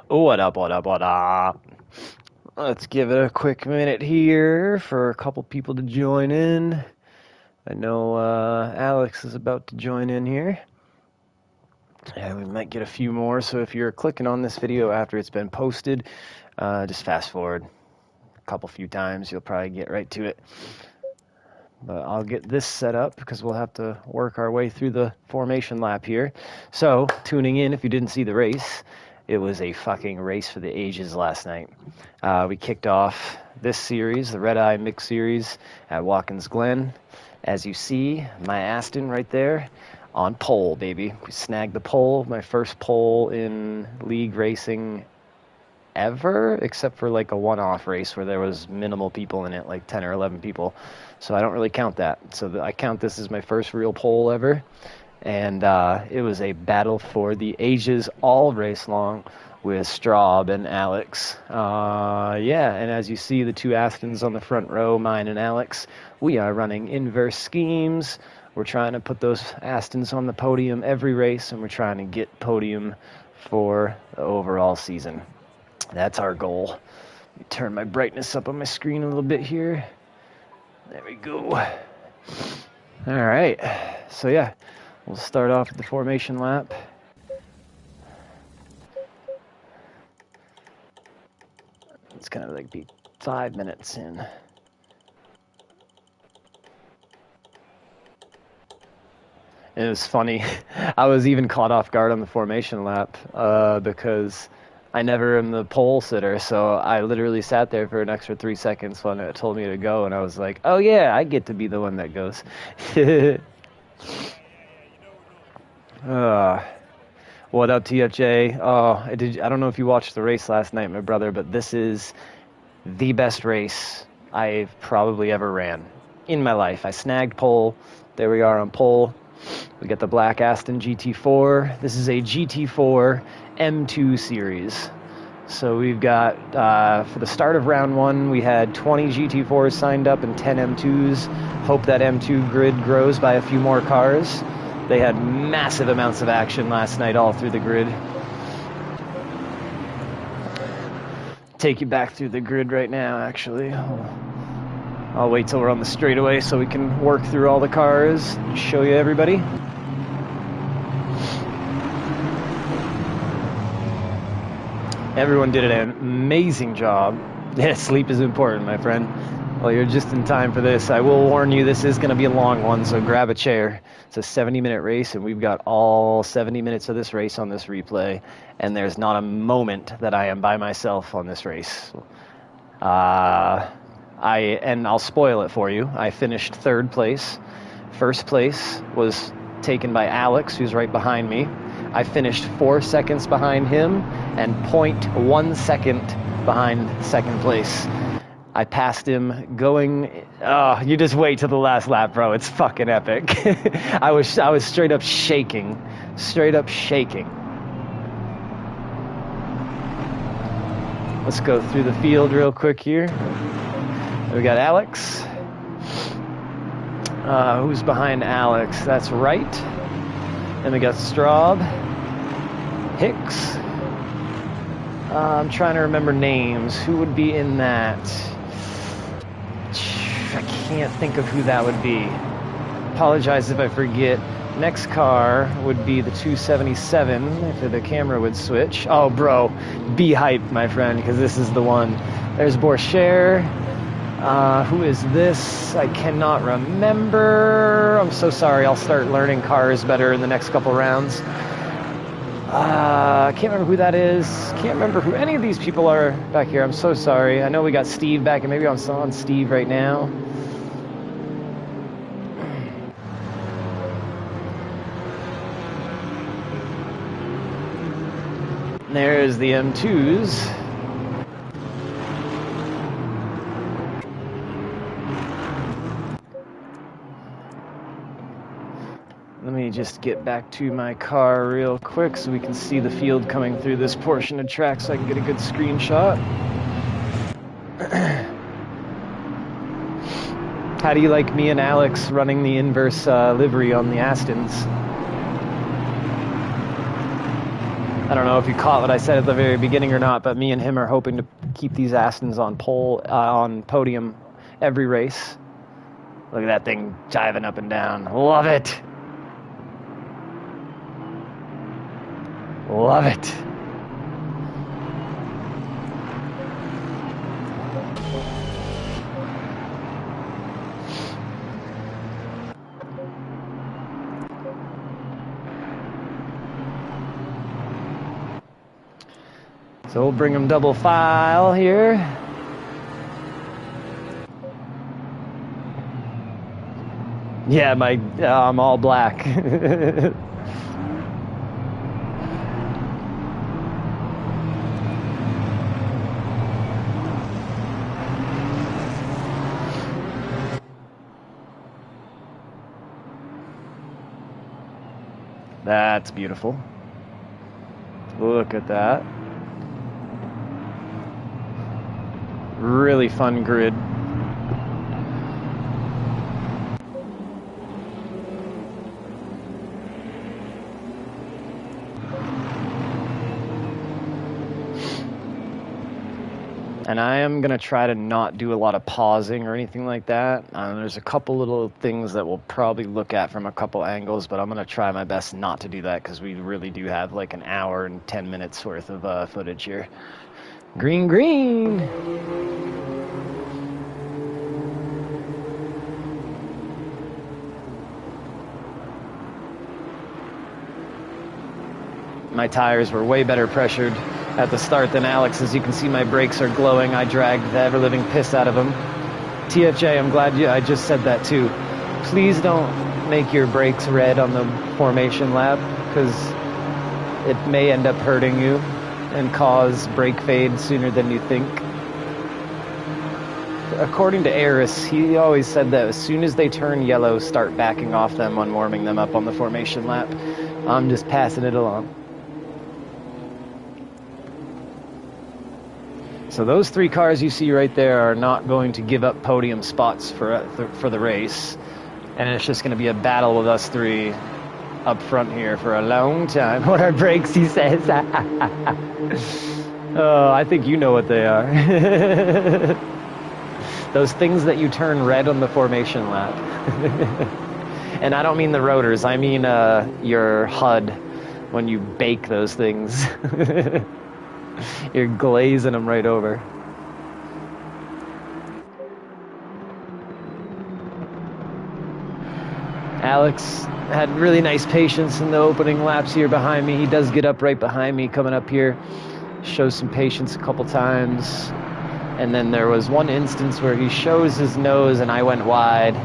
What up, what up, what up? Let's give it a quick minute here for a couple people to join in. I know Alex is about to join in here. And we might get a few more, so if you're clicking on this video after it's been posted, just fast forward a few times. You'll probably get right to it. But I'll get this set up because we'll have to work our way through the formation lap here. So, tuning in if you didn't see the race, it was a fucking race for the ages last night. We kicked off this series, the Red Eye Mix Series, at Watkins Glen. As you see, my Aston right there on pole, baby. We snagged the pole, my first pole in league racing ever, except for like a one-off race where there was minimal people in it, like 10 or 11 people. So I don't really count that. So I count this as my first real pole ever. And it was a battle for the ages all race long with Straub and Alex. Yeah, and as you see, the two Astons on the front row, mine and Alex, we are running inverse schemes. We're trying to put those Astons on the podium every race, and we're trying to get podium for the overall season. That's our goal. Let me turn my brightness up on my screen a little bit here. There we go. All right. So yeah, we'll start off with the formation lap. It's gonna like be 5 minutes in. It was funny. I was even caught off guard on the formation lap because I never am the pole sitter, so I literally sat there for an extra 3 seconds when it told me to go, and I was like, oh yeah, I get to be the one that goes. What up, TFJ? Oh, I don't know if you watched the race last night, my brother, but this is the best race I've probably ever ran in my life. I snagged pole. There we are on pole. We got the Black Aston GT4. This is a GT4 M2 series. So we've got, for the start of round one, we had 20 GT4s signed up and 10 M2s. Hope that M2 grid grows by a few more cars. They had massive amounts of action last night all through the grid. Take you back through the grid right now, actually. I'll wait till we're on the straightaway so we can work through all the cars and show you everybody. Everyone did an amazing job. Yeah, sleep is important, my friend. Well, you're just in time for this. I will warn you, this is going to be a long one, so grab a chair. It's a 70-minute race, and we've got all 70 minutes of this race on this replay, and there's not a moment that I am by myself on this race. And I'll spoil it for you. I finished third place. First place was taken by Alex, who's right behind me. I finished 4 seconds behind him and 0.1 second behind second place. I passed him going, oh, you just wait till the last lap, bro. It's fucking epic. I was straight up shaking. Straight up shaking. Let's go through the field real quick here. We got Alex. Who's behind Alex? That's right. And we got Straub. Hicks. I'm trying to remember names. Who would be in that? I can't think of who that would be. Apologize if I forget. Next car would be the 277, if the camera would switch. Oh, bro, be hyped, my friend, because this is the one. There's Borcher. Who is this? I cannot remember. I'm so sorry. I'll start learning cars better in the next couple rounds. I can't remember who that is. Can't remember who any of these people are back here. I'm so sorry. I know we got Steve back, and maybe I'm on Steve right now. There's the M2s. Let me just get back to my car real quick so we can see the field coming through this portion of track so I can get a good screenshot. How do you like me and Alex running the inverse livery on the Astons? I don't know if you caught what I said at the very beginning or not, but me and him are hoping to keep these Astons on on podium every race. Look at that thing jiving up and down. Love it. Love it. So we'll bring them double file here. Yeah, I'm all black. That's beautiful. Look at that. Really fun grid. And I am going to try to not do a lot of pausing or anything like that. There's a couple little things that we'll probably look at from a couple angles, but I'm going to try my best not to do that because we really do have like an hour and 10 minutes worth of footage here. Green, green! My tires were way better pressured at the start than Alex. As you can see, my brakes are glowing. I dragged the ever-living piss out of them. TFJ, I'm glad I just said that too. Please don't make your brakes red on the formation lap, because it may end up hurting you and cause brake fade sooner than you think. According to Eris, he always said that as soon as they turn yellow, start backing off them on warming them up on the formation lap. I'm just passing it along. So those three cars you see right there are not going to give up podium spots for the race. And it's just going to be a battle with us three up front here for a long time. What are brakes, he says. Oh, I think you know what they are. Those things that you turn red on the formation lap. And I don't mean the rotors, I mean your HUD when you bake those things. You're glazing them right over. Alex had really nice patience in the opening laps here behind me. He does get up right behind me coming up here. Shows some patience a couple times. And then there was one instance where he shows his nose and I went wide.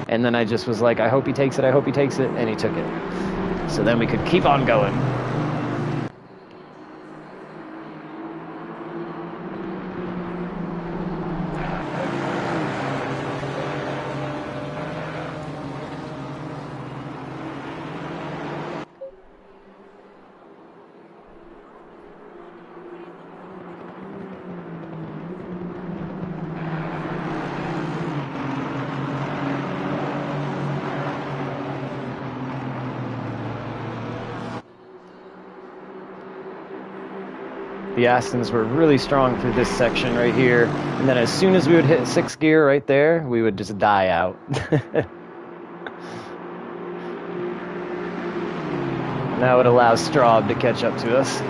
And then I just was like, I hope he takes it, I hope he takes it. And he took it. So then we could keep on going. The Astons were really strong through this section right here, and then as soon as we would hit 6th gear right there, we would just die out. That would allow Straub to catch up to us.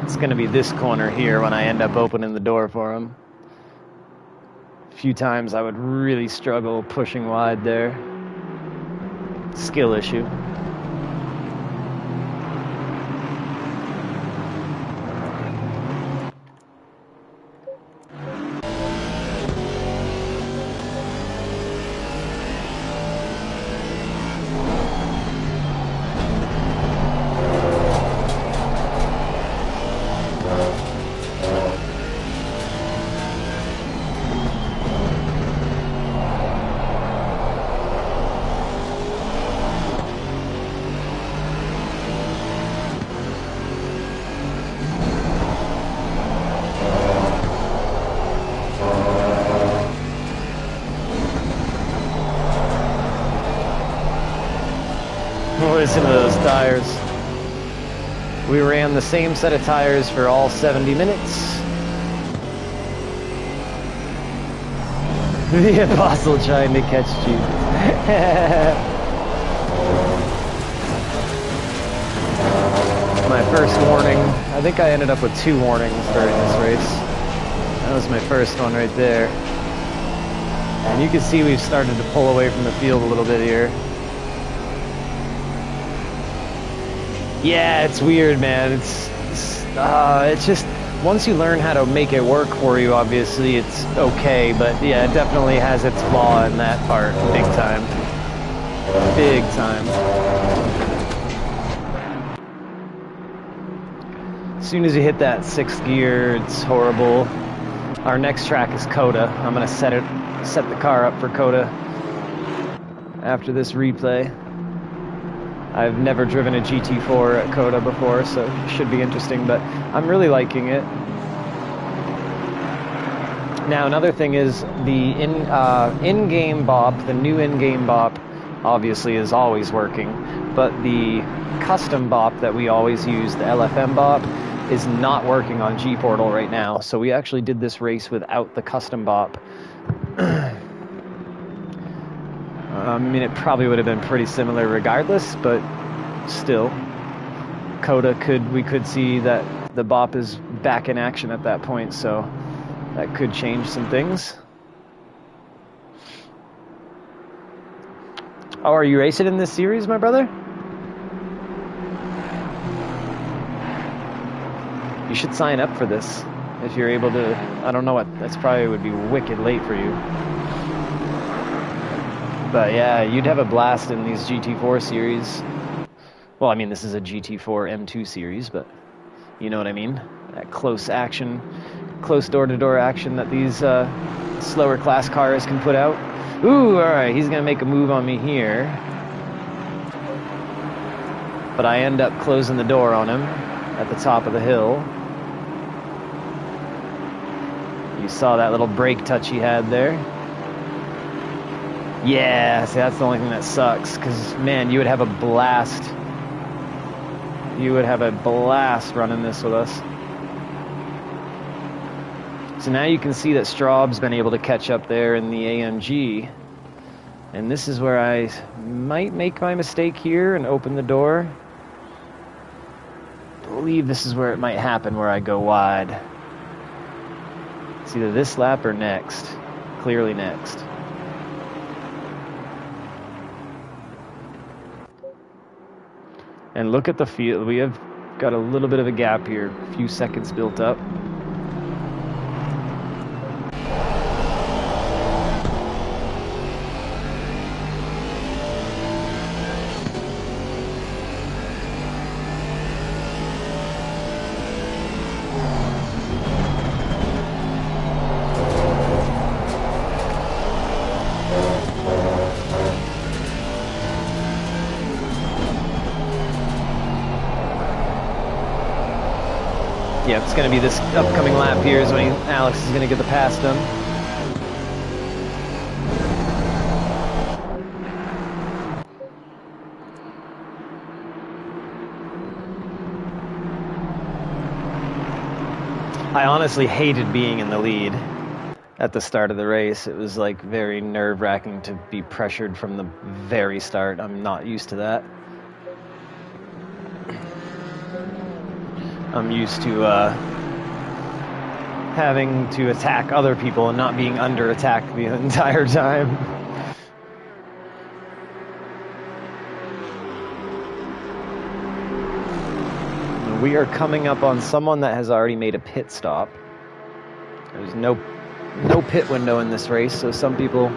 It's going to be this corner here when I end up opening the door for him. A few times I would really struggle pushing wide there. Skill issue. Listen to those tires. We ran the same set of tires for all 70 minutes. The apostle trying to catch Jesus. My first warning. I think I ended up with 2 warnings during this race. That was my first one right there. And you can see we've started to pull away from the field a little bit here. Yeah, it's weird, man. It's just, once you learn how to make it work for you, obviously it's okay, but yeah, it definitely has its flaw in that part, big time. Big time. As soon as you hit that 6th gear, it's horrible. Our next track is Coda. I'm gonna set the car up for Coda after this replay. I've never driven a GT4 at Coda before, so it should be interesting, but I'm really liking it. Now, another thing is the in-game bop, the new in-game bop, obviously is always working, but the custom bop that we always use, the LFM bop, is not working on G-Portal right now, so we actually did this race without the custom bop. I mean, it probably would have been pretty similar regardless, but still, we could see that the bop is back in action at that point, so that could change some things. Oh, are you racing in this series, my brother? You should sign up for this if you're able to. I don't know what, that's probably would be wicked late for you. But yeah, you'd have a blast in these GT4 series. Well, I mean, this is a GT4 M2 series, but you know what I mean? That close action, close door-to-door action that these slower class cars can put out. Ooh, alright, he's gonna make a move on me here. But I end up closing the door on him at the top of the hill. You saw that little brake touch he had there. Yeah, see, that's the only thing that sucks, because, man, you would have a blast. You would have a blast running this with us. So now you can see that Straub's been able to catch up there in the AMG. And this is where I might make my mistake here and open the door. I believe this is where it might happen, where I go wide. It's either this lap or next. Clearly next. And look at the field. We have got a little bit of a gap here. A few seconds built up. Yeah, it's going to be this upcoming lap here is when Alex is going to get the pass done. I honestly hated being in the lead at the start of the race. It was like very nerve-wracking to be pressured from the very start. I'm not used to that. I'm used to having to attack other people and not being under attack the entire time. We are coming up on someone that has already made a pit stop. There's no pit window in this race, so some people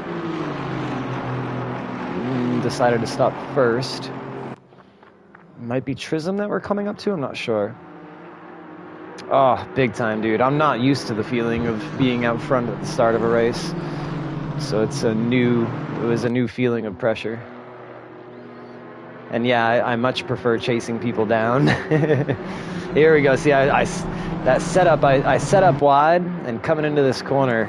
decided to stop first. Might be Trism that we're coming up to, I'm not sure. Oh, big time, dude. I'm not used to the feeling of being out front at the start of a race. So it was a new feeling of pressure. And yeah, I much prefer chasing people down. Here we go. See, that setup, I set up wide, and coming into this corner,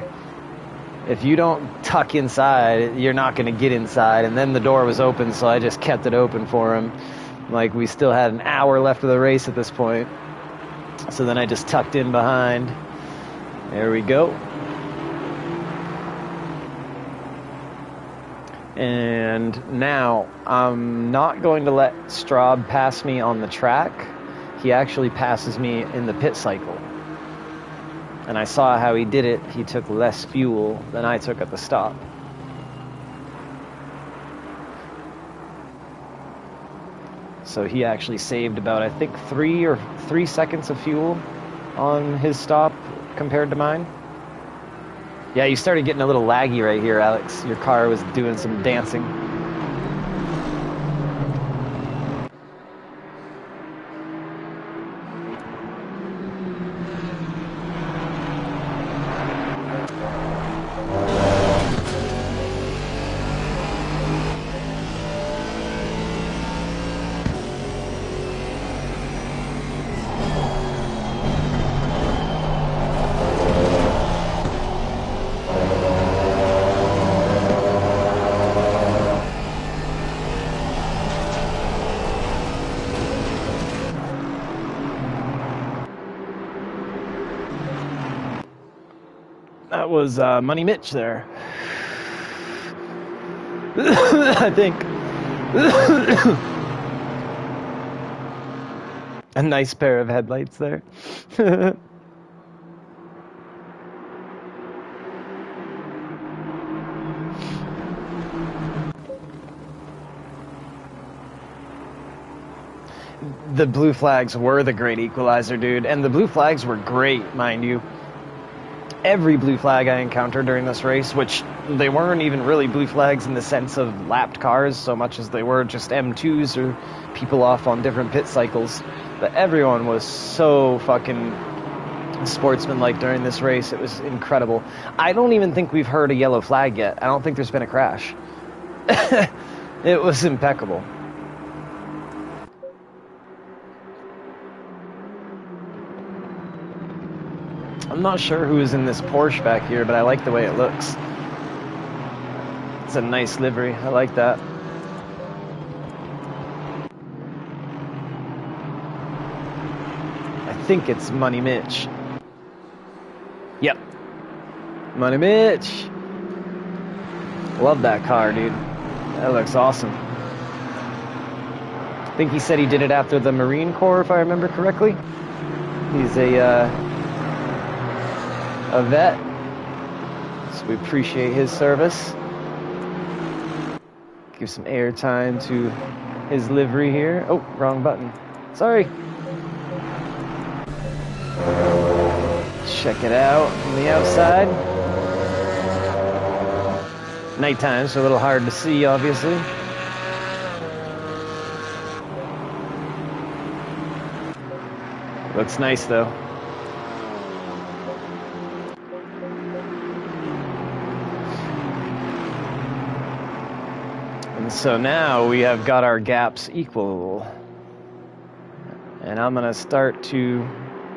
if you don't tuck inside, you're not going to get inside. And then the door was open, so I just kept it open for him. Like, we still had an hour left of the race at this point. So then I just tucked in behind. There we go. And now I'm not going to let Straub pass me on the track. He actually passes me in the pit cycle. And I saw how he did it. He took less fuel than I took at the stop. So he actually saved about, I think, 3 seconds of fuel on his stop compared to mine. Yeah, you started getting a little laggy right here, Alex. Your car was doing some dancing. That was Money Mitch there. I think. A nice pair of headlights there. The blue flags were the great equalizer, dude. And the blue flags were great, mind you. Every blue flag I encountered during this race, which they weren't even really blue flags in the sense of lapped cars so much as they were just M2s or people off on different pit cycles. But everyone was so fucking sportsmanlike during this race. It was incredible. I don't even think we've heard a yellow flag yet. I don't think there's been a crash. It was impeccable. I'm not sure who is in this Porsche back here, but I like the way it looks. It's a nice livery. I like that. I think it's Money Mitch. Yep. Money Mitch. Love that car, dude. That looks awesome. I think he said he did it after the Marine Corps, if I remember correctly. He's a vet, so we appreciate his service. Give some airtime to his livery here. Oh, wrong button. Sorry. Check it out from the outside. Nighttime, so a little hard to see, obviously. Looks nice, though. So now we have got our gaps equal. And I'm going to start to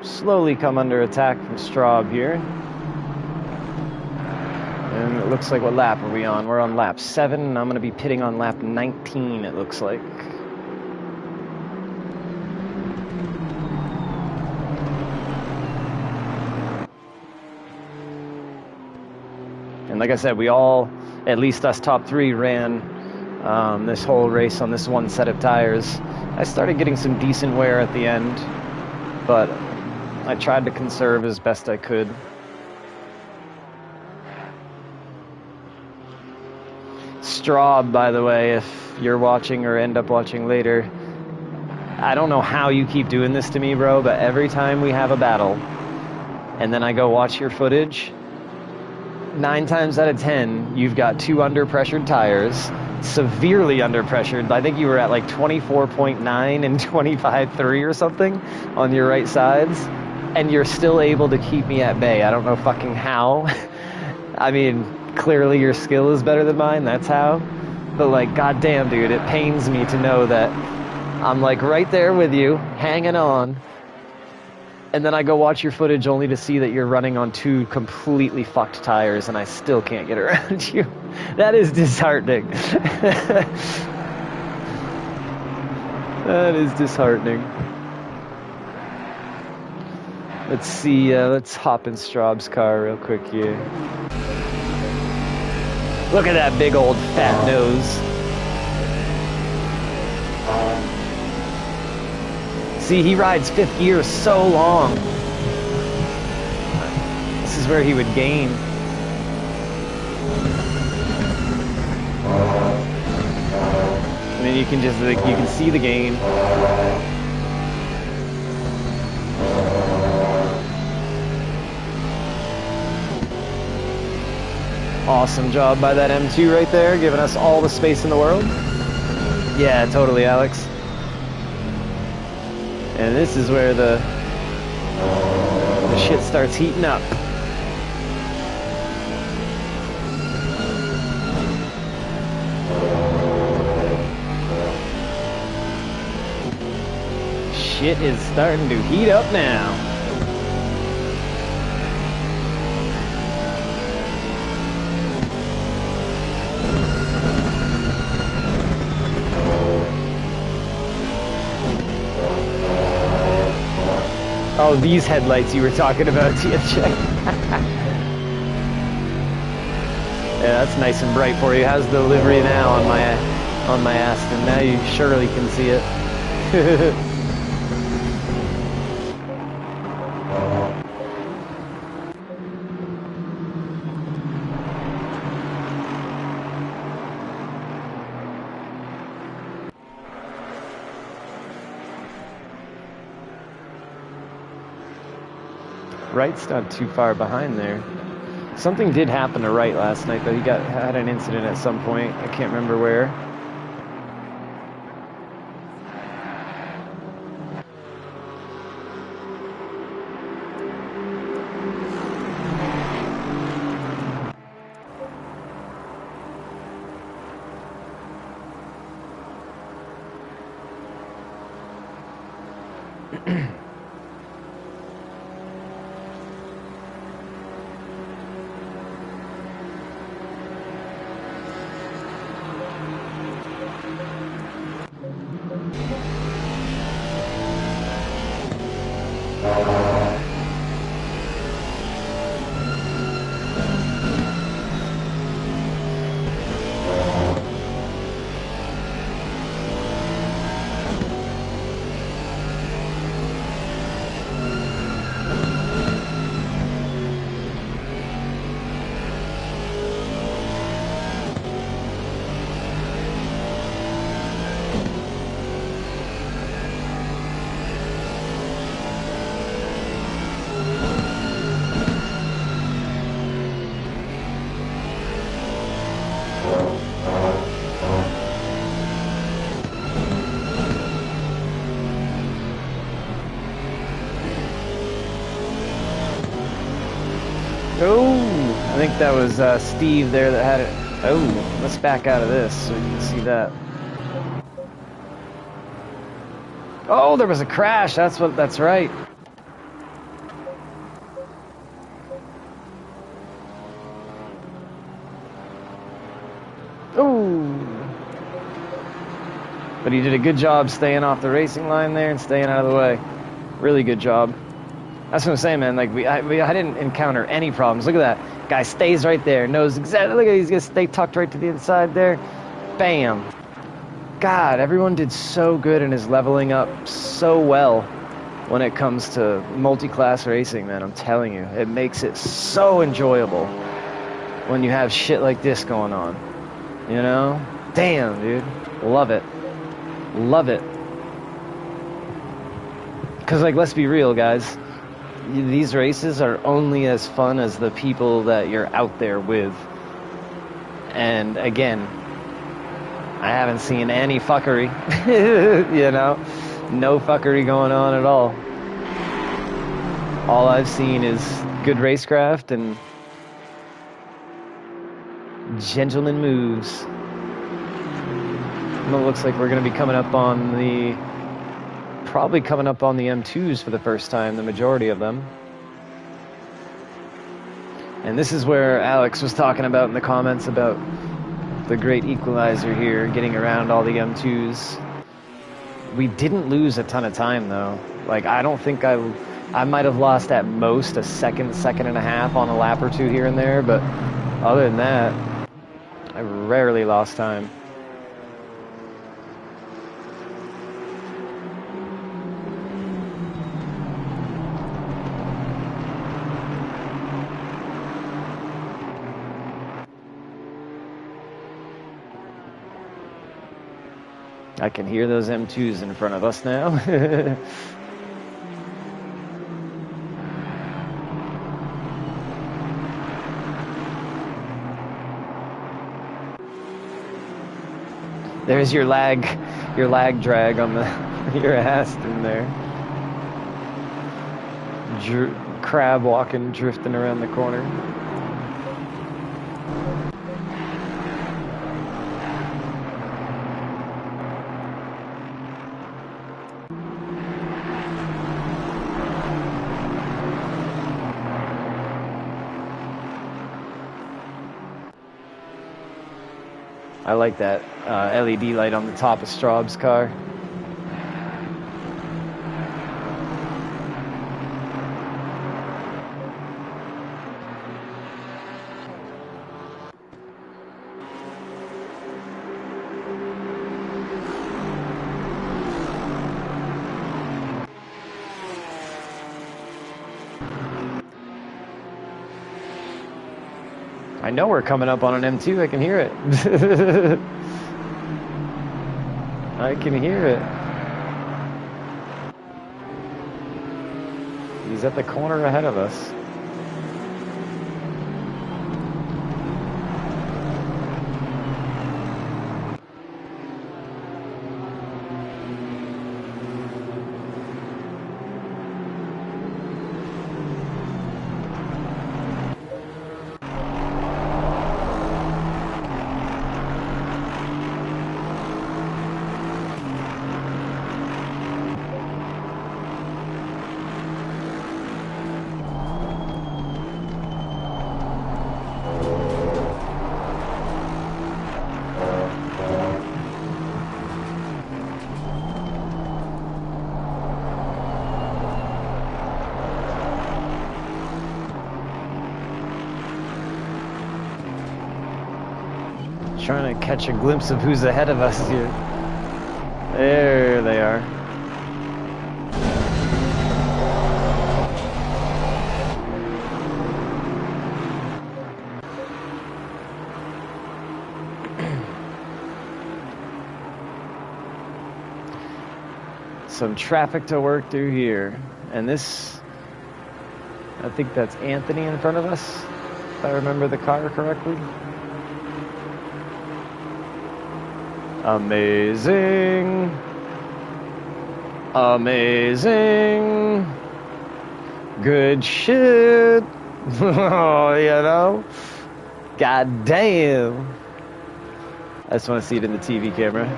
slowly come under attack from Straub here. And it looks like, what lap are we on? We're on lap 7, and I'm going to be pitting on lap 19, it looks like. And like I said, we all, at least us top 3, ran this whole race on this one set of tires. I started getting some decent wear at the end, but I tried to conserve as best I could. Straub, by the way, if you're watching or end up watching later, I don't know how you keep doing this to me, bro, but every time we have a battle and then I go watch your footage, 9 times out of 10, you've got 2 under-pressured tires, severely under-pressured. I think you were at like 24.9 and 25.3 or something on your right sides, and you're still able to keep me at bay. I don't know fucking how. I mean, clearly your skill is better than mine, that's how. But like, goddamn, dude, it pains me to know that I'm like right there with you, hanging on, and then I go watch your footage only to see that you're running on 2 completely fucked tires and I still can't get around you. That is disheartening. That is disheartening. Let's see, let's hop in Straub's car real quick here. Look at that big old fat nose. See, he rides fifth gear so long. This is where he would gain. And then you can just, like, you can see the gain. Awesome job by that M2 right there, giving us all the space in the world. Yeah, totally, Alex. And this is where the shit starts heating up. Shit is starting to heat up now. Oh, these headlights you were talking about, TFJ. Yeah, that's nice and bright for you. How's the livery now on my Aston? Now you surely can see it. Wright's not too far behind there. Something did happen to Wright last night, though. He had an incident at some point. I can't remember where. Oh, I think that was Steve there that had it. Oh, let's back out of this so you can see that. Oh, there was a crash. That's right. Oh. But he did a good job staying off the racing line there and staying out of the way. Really good job. That's what I'm saying, man. Like, I didn't encounter any problems. Look at that. Guy stays right there. Knows exactly. Look at, he's going to stay tucked right to the inside there. Bam. God, everyone did so good and is leveling up so well when it comes to multi-class racing, man. I'm telling you. It makes it so enjoyable when you have shit like this going on. You know? Damn, dude. Love it. Love it. Because, like, let's be real, guys. These races are only as fun as the people that you're out there with. And again, I haven't seen any fuckery. You know? No fuckery going on at all. All I've seen is good racecraft and gentleman moves. And it looks like we're going to be coming up on the... Probably coming up on the M2s for the first time, the majority of them. And this is where Alex was talking about in the comments about the great equalizer here, getting around all the M2s. We didn't lose a ton of time though. Like I don't think I might have lost at most a second and a half on a lap or two here and there, but other than that, I rarely lost time. I can hear those M2s in front of us now. There's your lag drag on your Aston there. Crab walking, drifting around the corner. I like that LED light on the top of Straub's car. I know we're coming up on an M2. I can hear it. I can hear it. He's at the corner ahead of us. Trying to catch a glimpse of who's ahead of us here. There they are. Some traffic to work through here. And this, I think that's Anthony in front of us, if I remember the car correctly. Amazing. Amazing. Good shit. Oh, you know? God damn. I just want to see it in the TV camera.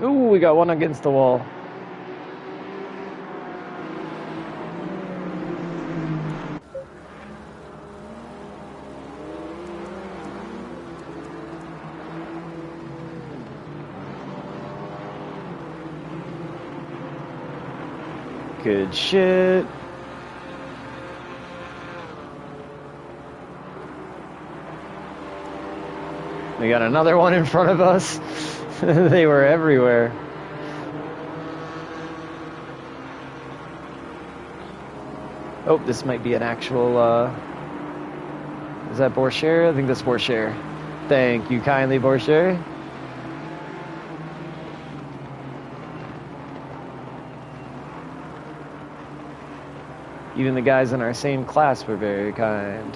Ooh, we got one against the wall. Good shit. We got another one in front of us. They were everywhere. Oh, this might be an actual, is that Borchere? I think that's Borchere. Thank you kindly, Borchere. Even the guys in our same class were very kind.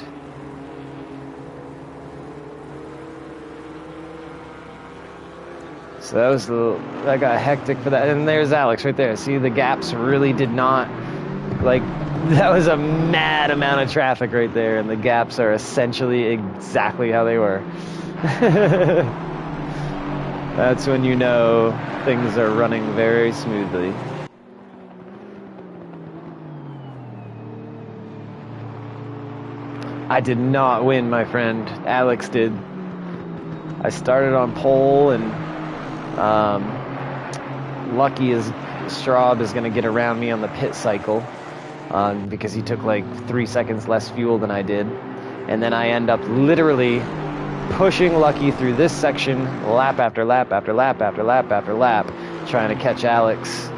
So that got hectic for that. And there's Alex right there. See, the gaps really did not Like, that was a mad amount of traffic right there, and the gaps are essentially exactly how they were. That's when you know things are running very smoothly. I did not win, my friend. Alex did. I started on pole, and lucky as Straub is going to get around me on the pit cycle because he took like 3 seconds less fuel than I did. And then I end up literally pushing Lucky through this section, lap after lap after lap after lap after lap, trying to catch Alex.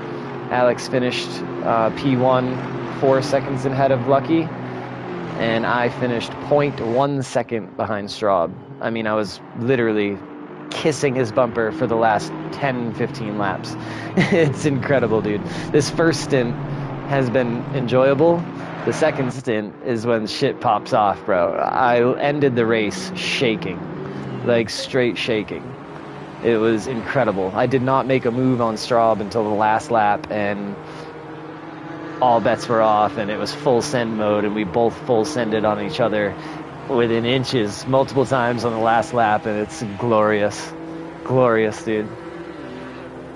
Alex finished P1 4 seconds ahead of Lucky, and I finished 0.1 second behind Straub. I mean, I was literally kissing his bumper for the last 10-15 laps. It's incredible, dude. This first stint has been enjoyable. The second stint is when shit pops off, bro. I ended the race shaking, like straight shaking. It was incredible. I did not make a move on Straub until the last lap, and all bets were off, and it was full send mode, and we both full sended on each other within inches multiple times on the last lap, and it's glorious. Glorious, dude.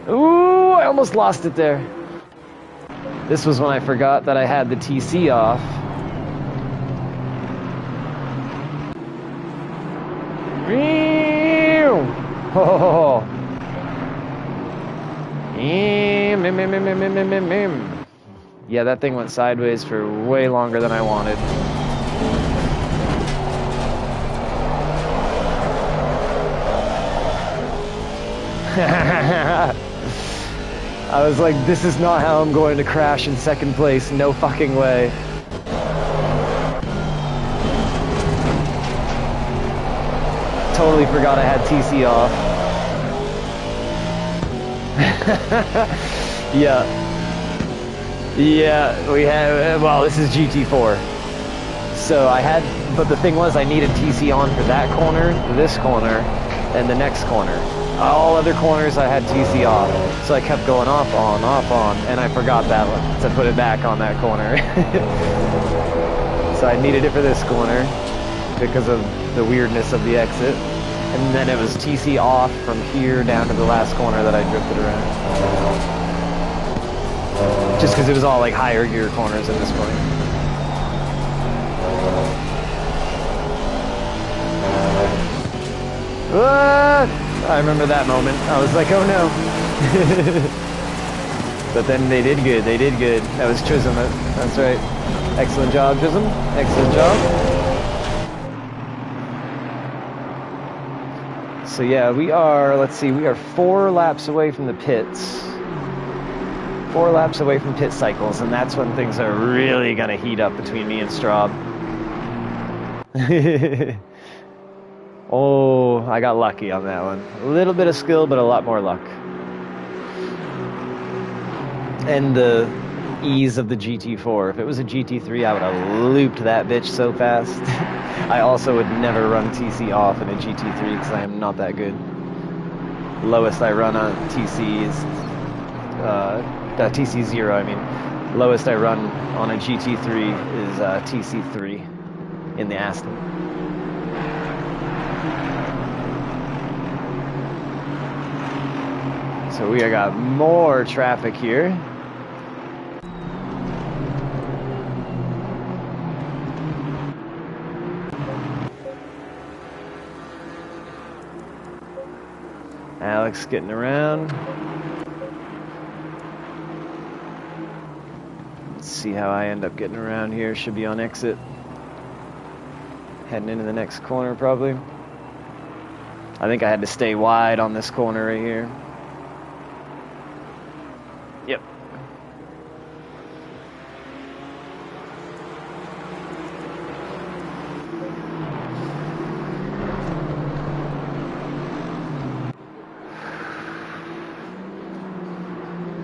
Ooh, I almost lost it there. This was when I forgot that I had the TC off. Oh. Yeah, that thing went sideways for way longer than I wanted. I was like, this is not how I'm going to crash in second place. No fucking way. Totally forgot I had TC off. Yeah. Yeah, we had, well, this is GT4. So I had, but the thing was I needed TC on for that corner, this corner, and the next corner. All other corners I had TC off, so I kept going off on, and I forgot that to put it back on that corner. So I needed it for this corner because of the weirdness of the exit, and then it was TC off from here down to the last corner that I drifted around. Just because it was all like higher gear corners at this point. I remember that moment. I was like, oh no. But then they did good. They did good. That was Chisholm. That's right. Excellent job, Chisholm. Excellent job. So yeah, we are, let's see, we are 4 laps away from the pits. 4 laps away from pit cycles, and that's when things are really going to heat up between me and Straub. Oh, I got lucky on that one. A little bit of skill, but a lot more luck. And the ease of the GT4. If it was a GT3, I would have looped that bitch so fast. I also would never run TC off in a GT3 because I am not that good. Lowest I run on TC is TC0, I mean. Lowest I run on a GT3 is TC3 in the Aston. So we got more traffic here. Alex getting around. Let's see how I end up getting around here. Should be on exit. Heading into the next corner probably. I think I had to stay wide on this corner right here. Yep.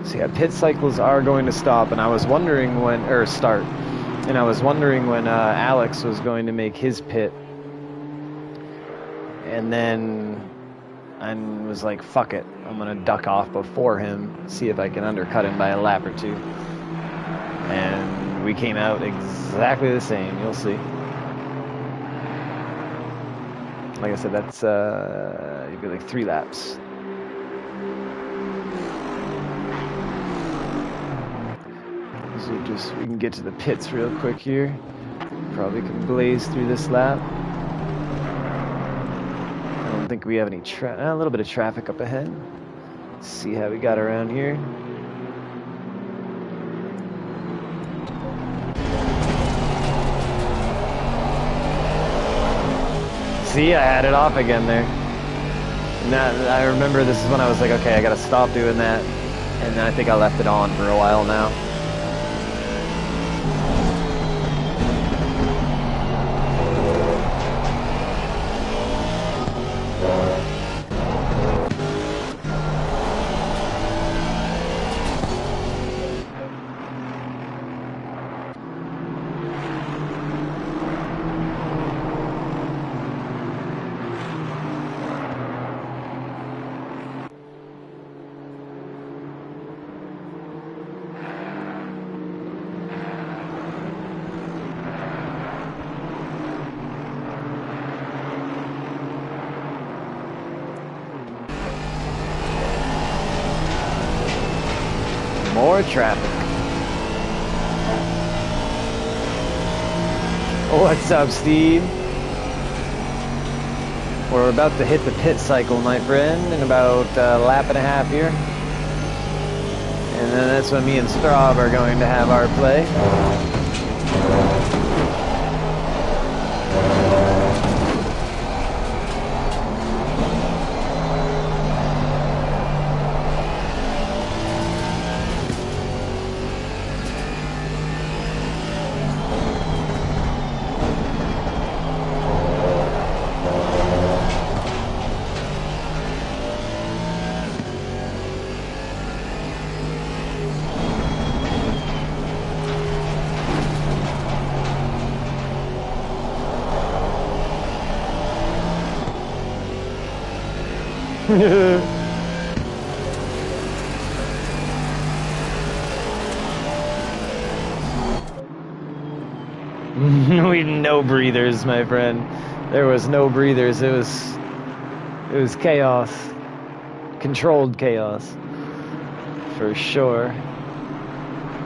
So yeah, pit cycles are going to stop, and I was wondering when, or start, and I was wondering when Alex was going to make his pit, and then I was like, fuck it, I'm gonna duck off before him, see if I can undercut him by a lap or two. And we came out exactly the same. You'll see. Like I said, that's you'd be like 3 laps. So we can get to the pits real quick here. Probably can blaze through this lap. I don't think we have any a little bit of traffic up ahead. Let's see how we got around here. See, I had it off again there. Now, I remember this is when I was like, okay, I gotta stop doing that. And then I think I left it on for a while now. More traffic. What's up, Steve? We're about to hit the pit cycle, my friend, in about a lap and a half here. And then that's when me and Straub are going to have our play. We no breathers, my friend. There was no breathers. It was chaos. Controlled chaos. For sure.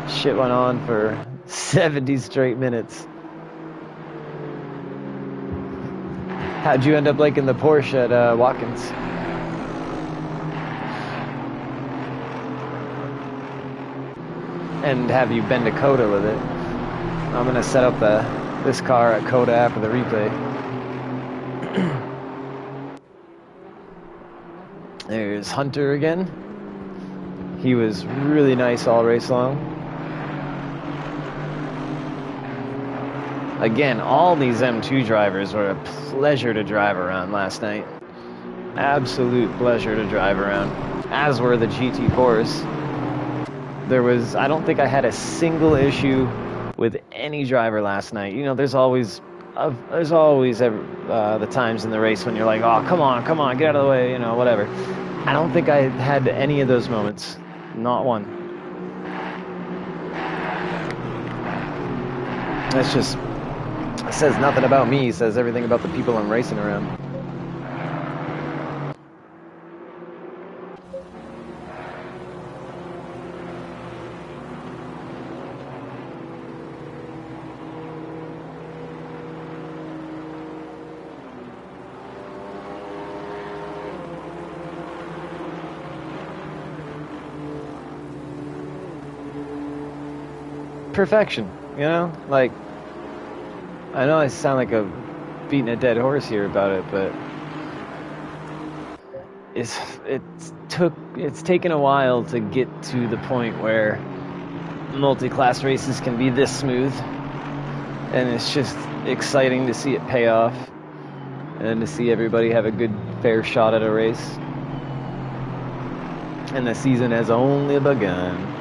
Shit went on for 70 straight minutes. How'd you end up liking the Porsche at Watkins? And have you been to Coda with it? I'm gonna set up this car at Coda after the replay. There's Hunter again. He was really nice all race long. Again, all these M2 drivers were a pleasure to drive around last night. Absolute pleasure to drive around. As were the GT4s. I don't think I had a single issue with any driver last night. You know, there's always the times in the race when you're like, oh, come on, get out of the way, you know, whatever. I don't think I had any of those moments. Not one. That's just, it says nothing about me. It says everything about the people I'm racing around. Perfection, you know, like, I know I sound like a beating a dead horse here about it, but it's taken a while to get to the point where multi-class races can be this smooth, and it's just exciting to see it pay off and to see everybody have a good fair shot at a race. And the season has only begun.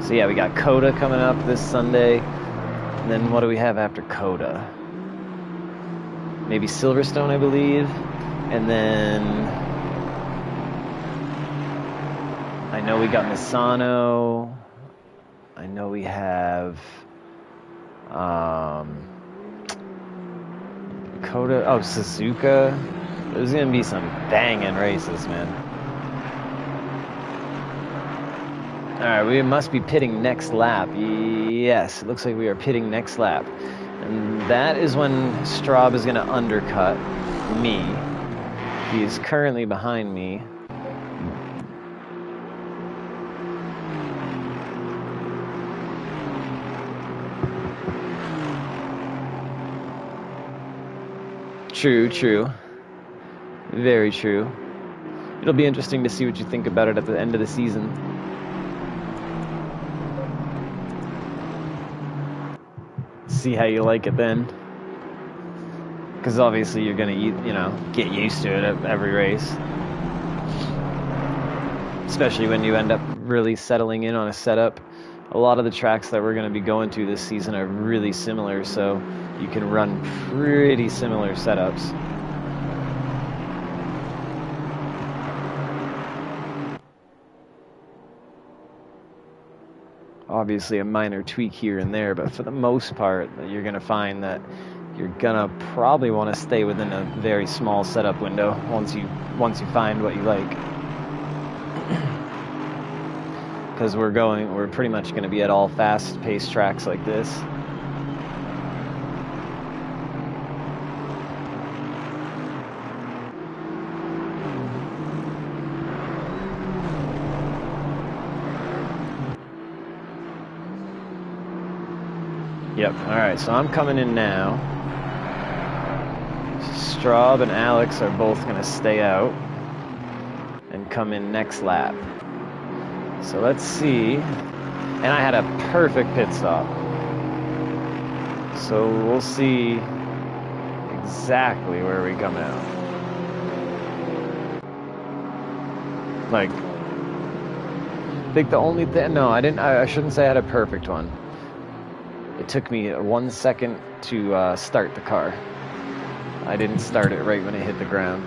So yeah, we got Coda coming up this Sunday. And then what do we have after Coda? Maybe Silverstone, I believe. And then I know we got Misano. I know we have Koda. Oh, Suzuka. There's gonna be some banging races, man. All right, we must be pitting next lap. Yes, it looks like we are pitting next lap, and that is when Straub is gonna undercut me. He is currently behind me. True, true. Very true. It'll be interesting to see what you think about it at the end of the season. See how you like it then. Because obviously you're gonna, get used to it at every race. Especially when you end up really settling in on a setup. A lot of the tracks that we're gonna be going to this season are really similar, so you can run pretty similar setups. Obviously a minor tweak here and there, but for the most part, you're going to find that you're going to probably want to stay within a very small setup window once you find what you like. Because we're pretty much going to be at all fast-paced tracks like this. Yep, alright, so I'm coming in now. Straub and Alex are both going to stay out and come in next lap. So let's see. And I had a perfect pit stop. So we'll see exactly where we come out. Like, I think the only thing, no, I shouldn't say I had a perfect one. It took me 1 second to start the car. I didn't start it right when it hit the ground.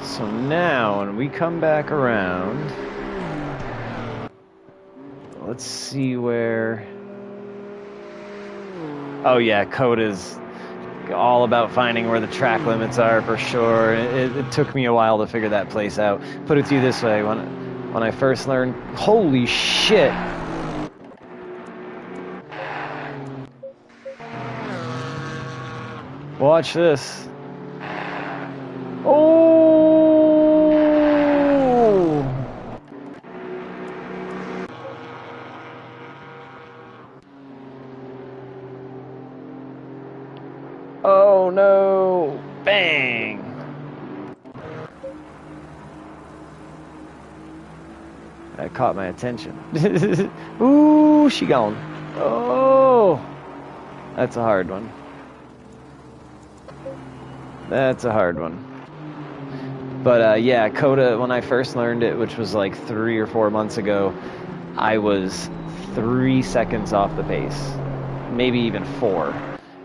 So now, when we come back around, let's see where... Oh yeah, Coda's all about finding where the track limits are for sure. It took me a while to figure that place out. Put it to you this way, when I first learned... Holy shit! Watch this. Oh! Oh no! Bang! That caught my attention. Ooh, she gone. Oh! That's a hard one. That's a hard one. But yeah, Coda, when I first learned it, which was like 3 or 4 months ago, I was 3 seconds off the pace. Maybe even 4.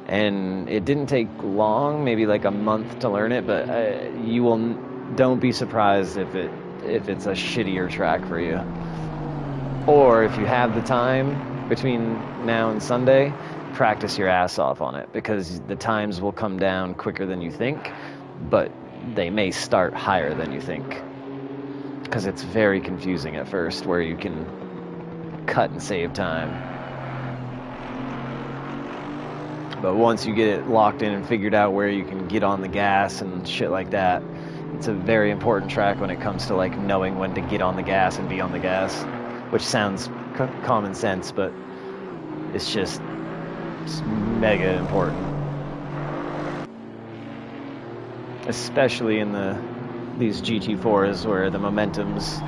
And it didn't take long, maybe like a month to learn it, but don't be surprised if it's a shittier track for you. Or if you have the time between now and Sunday, practice your ass off on it, because the times will come down quicker than you think, but they may start higher than you think, because it's very confusing at first where you can cut and save time. But once you get it locked in and figured out where you can get on the gas and shit like that, it's a very important track when it comes to like knowing when to get on the gas and be on the gas, which sounds common sense, but it's mega important. especially in these GT4s where the momentum's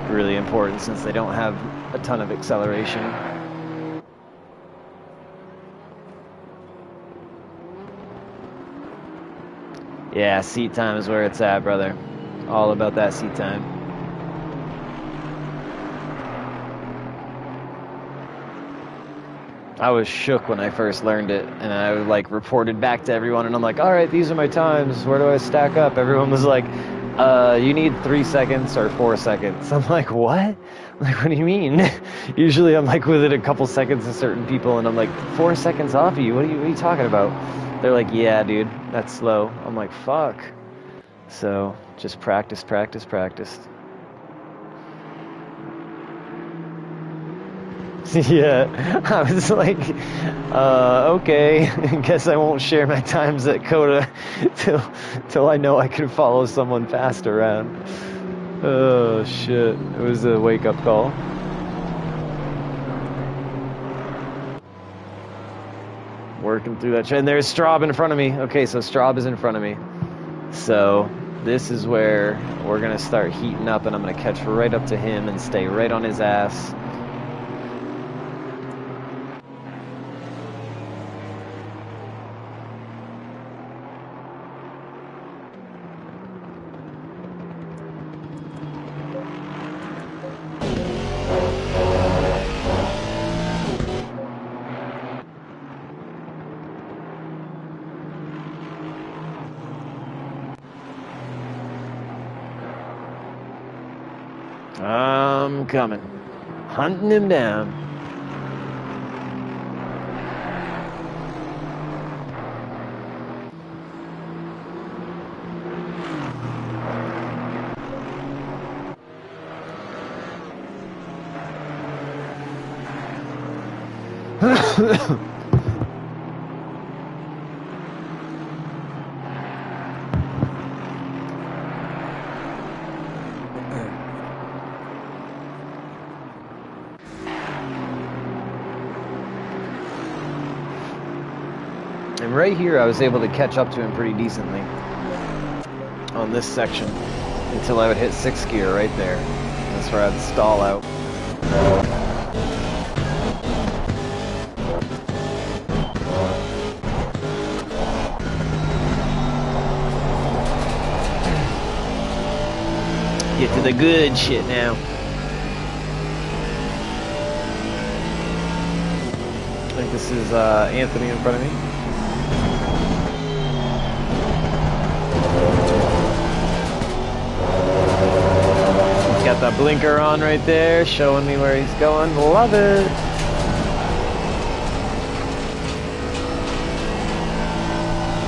really important since they don't have a ton of acceleration. Yeah, seat time is where it's at, brother. All about that seat time. I was shook when I first learned it, and I like reported back to everyone, and I'm like, all right, these are my times. Where do I stack up? Everyone was like, you need 3 seconds or 4 seconds. I'm like, what? I'm like, what do you mean? Usually I'm like within a couple seconds of certain people, and I'm like, 4 seconds off of you? What are you talking about? They're like, yeah, dude, that's slow. I'm like, fuck. So just practice. Yeah, I was like, okay, guess I won't share my times at Coda till I know I can follow someone fast around. Oh shit, it was a wake-up call. Working through that, and there's Straub in front of me. Okay, so Straub is in front of me. So this is where we're gonna start heating up, and I'm gonna catch right up to him and stay right on his ass. I'm coming. Hunting him down. And right here, I was able to catch up to him pretty decently on this section until I would hit 6th gear right there. That's where I'd stall out. Get to the good shit now. I think this is Anthony in front of me. He's got the blinker on right there, showing me where he's going. Love it.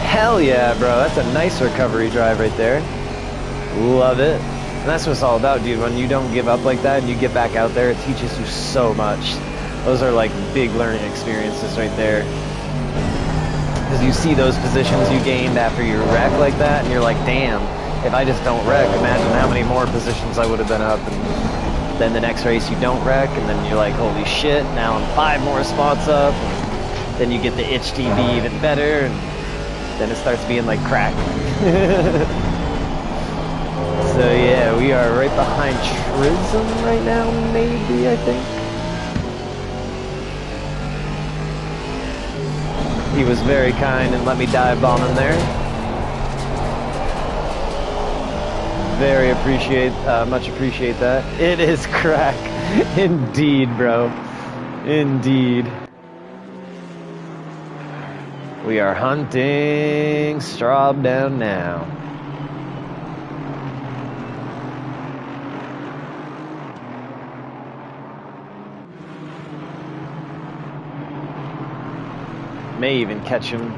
Hell yeah, bro. That's a nice recovery drive right there. Love it. And that's what it's all about, dude. When you don't give up like that and you get back out there, it teaches you so much. Those are like big learning experiences right there. Because you see those positions you gained after you wreck like that, and you're like, damn, if I just don't wreck, imagine how many more positions I would have been up. And then the next race you don't wreck, and then you're like, holy shit, now I'm 5 more spots up. And then you get the itch to be even better, and then it starts being like crack. So yeah, we are right behind Trism right now, maybe, I think. He was very kind and let me dive bomb him there. Much appreciate that. It is crack. Indeed, bro. Indeed. We are hunting Straub down now. May even catch him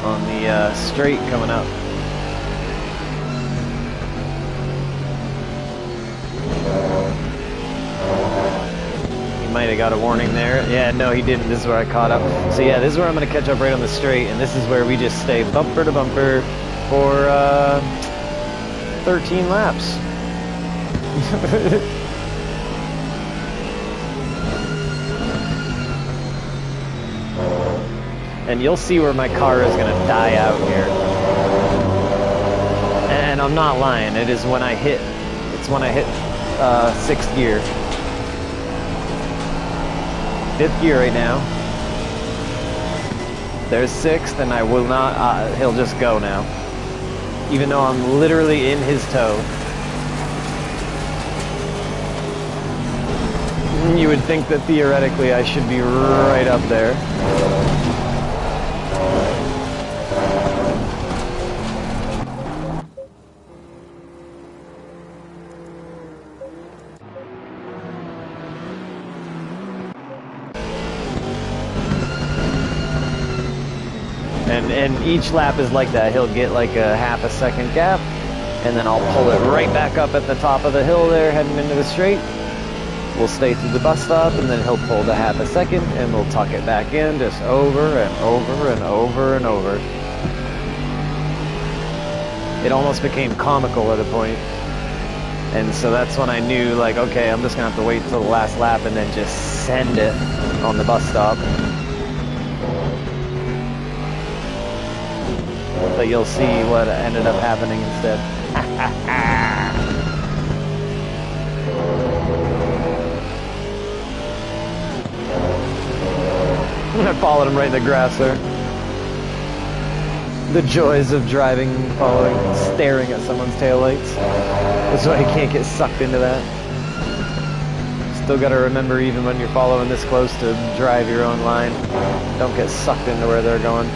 on the straight coming up. He might have got a warning there. Yeah, no, he didn't. This is where I caught up. So yeah, this is where I'm going to catch up right on the straight, and this is where we just stay bumper to bumper for 13 laps. And you'll see where my car is going to die out here. And I'm not lying. It is when I hit. It's when I hit 6th gear. 5th gear right now. There's 6th, and I will not. He'll just go now, even though I'm literally in his toe. You would think that theoretically I should be right up there. And each lap is like that. He'll get like a half a second gap, and then I'll pull it right back up at the top of the hill there, heading into the straight. We'll stay through the bus stop, and then he'll pull the half a second, and we'll tuck it back in, just over and over and over and over. It almost became comical at a point. And so that's when I knew, like, okay, I'm just gonna have to wait until the last lap and then just send it on the bus stop. But you'll see what ended up happening instead. I followed him right in the grass there. The joys of driving, following, staring at someone's taillights. That's why you can't get sucked into that. Still gotta remember, even when you're following this close, to drive your own line. Don't get sucked into where they're going.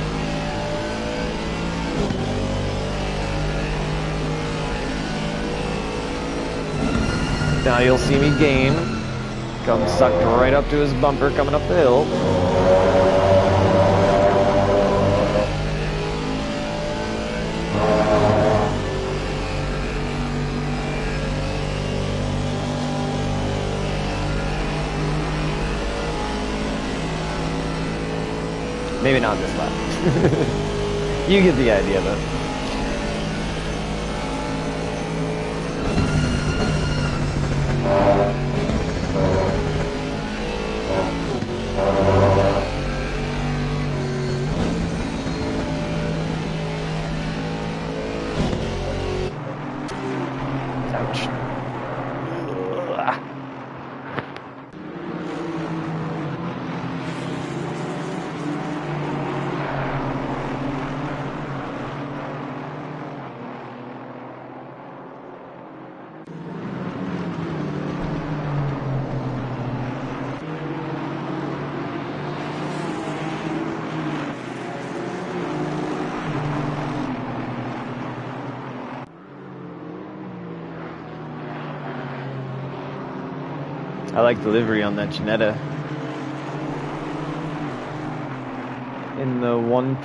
Now you'll see me gain. Come sucked right up to his bumper coming up the hill. Maybe not this lap. You get the idea though. Ouch. I like the livery on that Ginetta. In the one,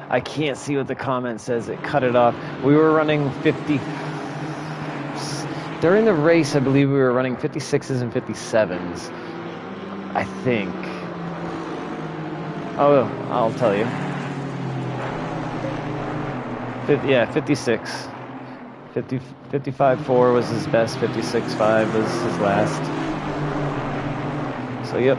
I can't see what the comment says. It cut it off. We were running 50. During the race, I believe we were running 56s and 57s. I think. Oh, I'll tell you. Yeah, 56. 55.4 was his best. 56.5 was his last. So, yep.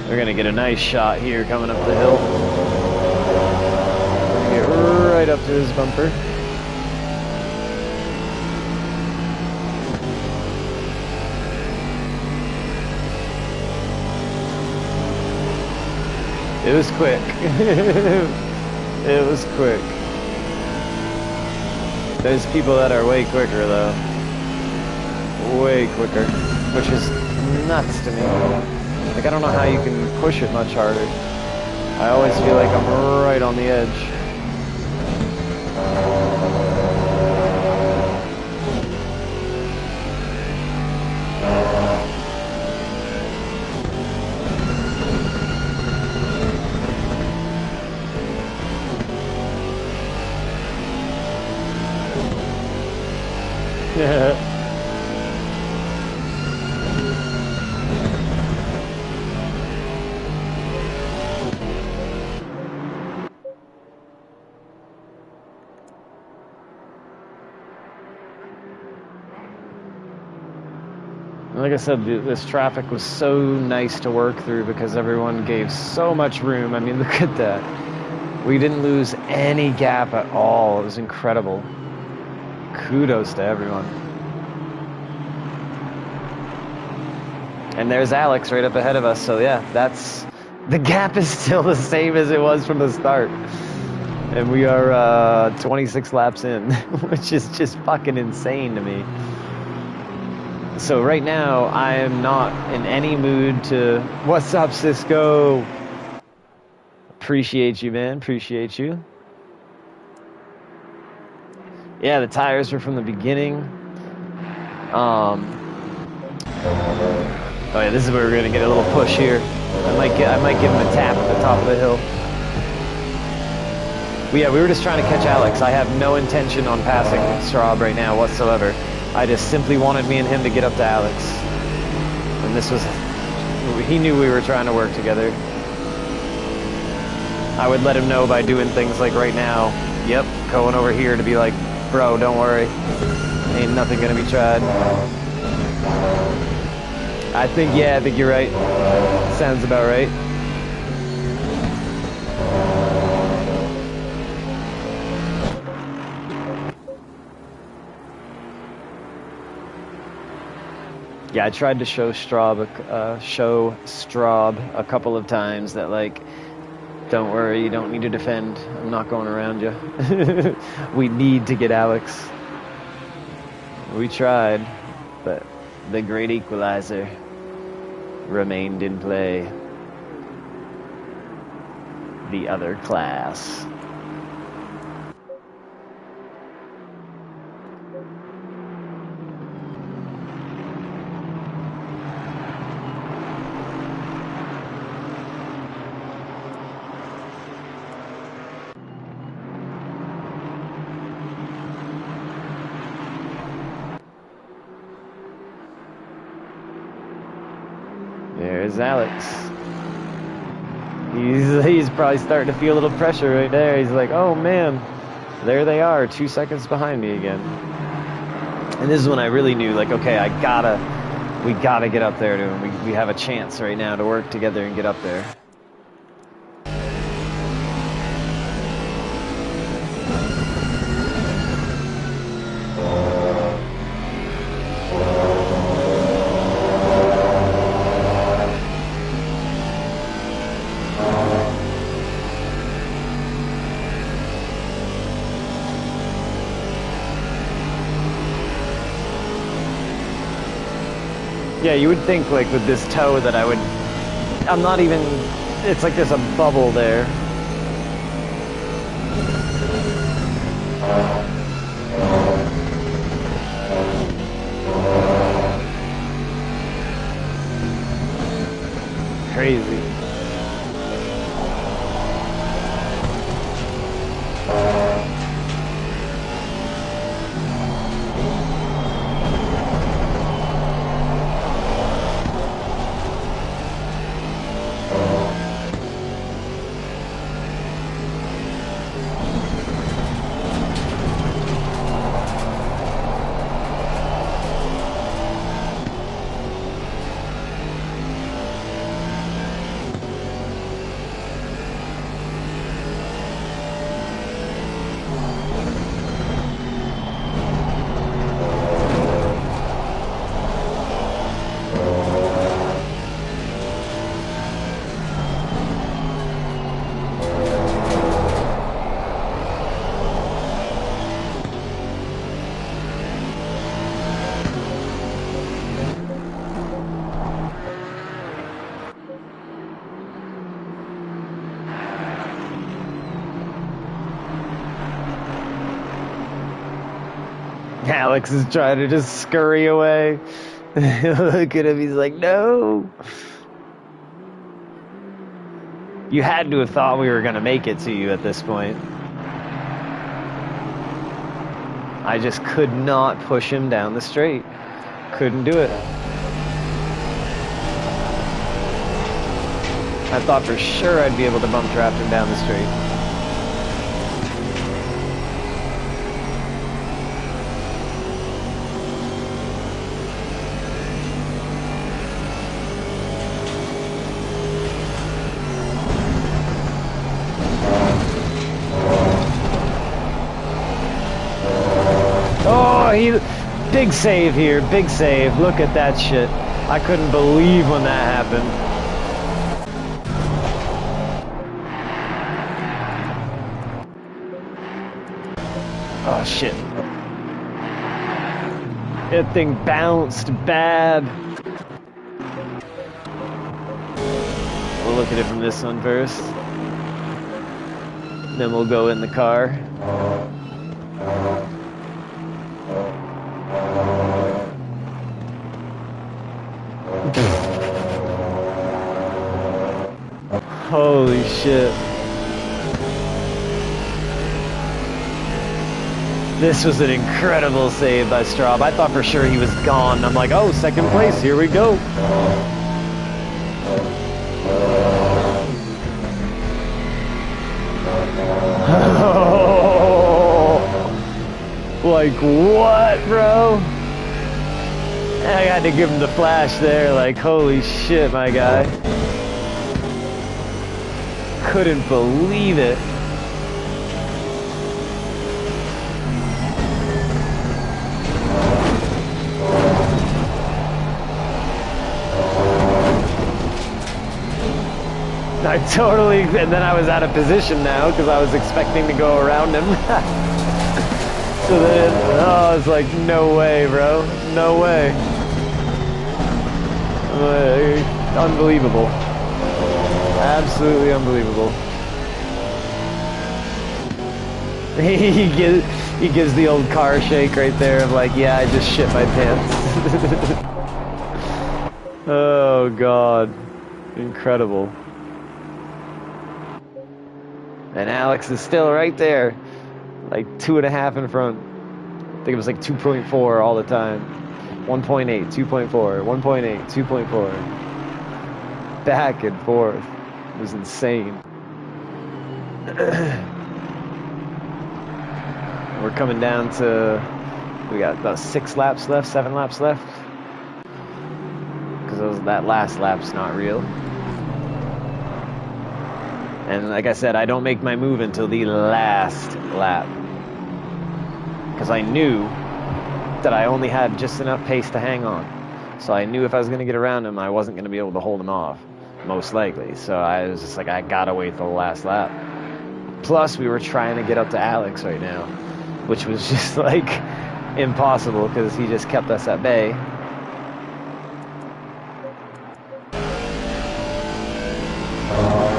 We're gonna get a nice shot here coming up the hill. We're gonna get right up to his bumper. It was quick. It was quick. There's people that are way quicker though. Way quicker. Which is nuts to me. Like, I don't know how you can push it much harder. I always feel like I'm right on the edge. Yeah. Like I said, this traffic was so nice to work through because everyone gave so much room. I mean, look at that. We didn't lose any gap at all. It was incredible. Kudos to everyone. And there's Alex right up ahead of us. So yeah, the gap is still the same as it was from the start. And we are 26 laps in, which is just fucking insane to me. So right now, I am not in any mood to... What's up, Cisco? Appreciate you, man. Appreciate you. Yeah, the tires were from the beginning. Oh yeah, this is where we're gonna get a little push here. I might give him a tap at the top of the hill. But yeah, we were just trying to catch Alex. I have no intention on passing Straub right now whatsoever. I just simply wanted me and him to get up to Alex. And this was... He knew we were trying to work together. I would let him know by doing things like right now. Yep, going over here to be like, bro, don't worry. Ain't nothing gonna be tried. I think you're right. Sounds about right. Yeah, I tried to show Straub a couple of times that, like, don't worry, you don't need to defend. I'm not going around you. We need to get Alex. We tried, but the great equalizer remained in play. The other class. There's Alex. He's probably starting to feel a little pressure right there. He's like, oh man, there they are, 2 seconds behind me again. And this is when I really knew, like, okay, we gotta get up there to him. We have a chance right now to work together and get up there. Yeah, you would think, like, with this toe that I'm not even, it's like there's a bubble there. Crazy. Alex is trying to just scurry away. Look at him, he's like, no. You had to have thought we were going to make it to you at this point. I just could not push him down the straight. Couldn't do it. I thought for sure I'd be able to bump draft him down the straight. Big save here, big save. Look at that shit. I couldn't believe when that happened. Oh shit. That thing bounced bad. We'll look at it from this one first. Then we'll go in the car. Holy shit. This was an incredible save by Straub. I thought for sure he was gone. I'm like, oh, second place, here we go. Like, what, bro? I had to give him the flash there, like, holy shit, my guy. Couldn't believe it. I totally, and then I was out of position now because I was expecting to go around him. So then, oh, I was like, no way, bro. No way. Unbelievable. Absolutely unbelievable. He gives the old car shake right there of like, yeah, I just shit my pants. Oh, God. Incredible. And Alex is still right there. Like 2.5 in front. I think it was like 2.4 all the time. 1.8, 2.4, 1.8, 2.4. Back and forth. It was insane. We're coming down to, we got about 6 laps left, 7 laps left. Because that last lap's not real. And like I said, I don't make my move until the last lap. Because I knew that I only had just enough pace to hang on. So I knew if I was going to get around him, I wasn't going to be able to hold him off. Most likely. So I was just like, I gotta wait till the last lap. Plus, we were trying to get up to Alex right now. Which was just like impossible because he just kept us at bay.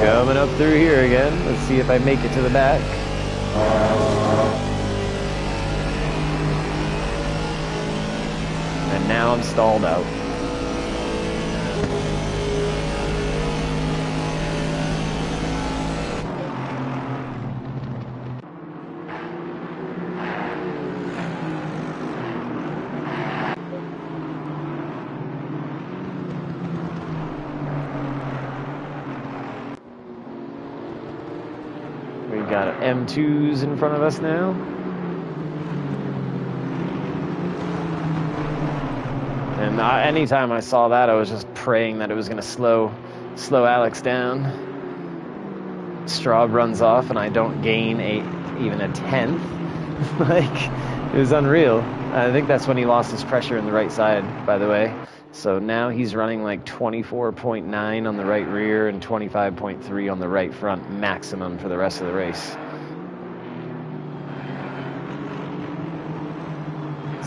Coming up through here again. Let's see if I make it to the back. And now I'm stalled out. We've got M2s in front of us now. And anytime I saw that, I was just praying that it was going to slow Alex down. Straub runs off, and I don't gain even a tenth. Like, it was unreal. I think that's when he lost his pressure in the right side, by the way. So now he's running like 24.9 on the right rear and 25.3 on the right front maximum for the rest of the race.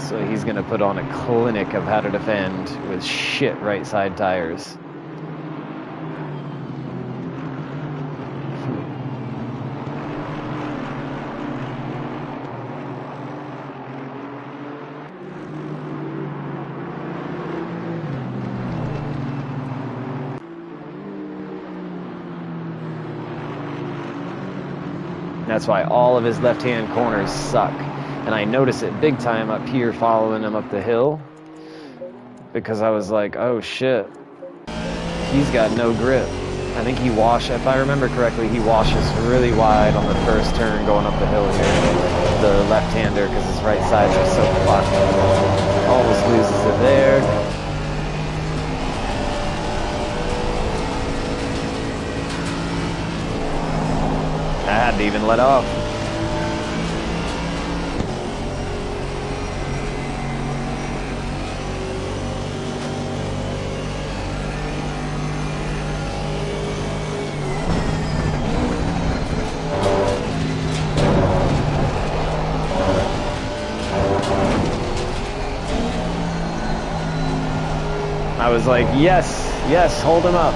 So he's going to put on a clinic of how to defend with shit right side tires. That's why all of his left-hand corners suck. And I notice it big time up here following him up the hill. Because I was like, oh shit. He's got no grip. I think he if I remember correctly, he washes really wide on the first turn going up the hill here. The left-hander, because his right sides are so blocked. Almost loses it there. I had to even let off. I was like, yes, yes, hold him up.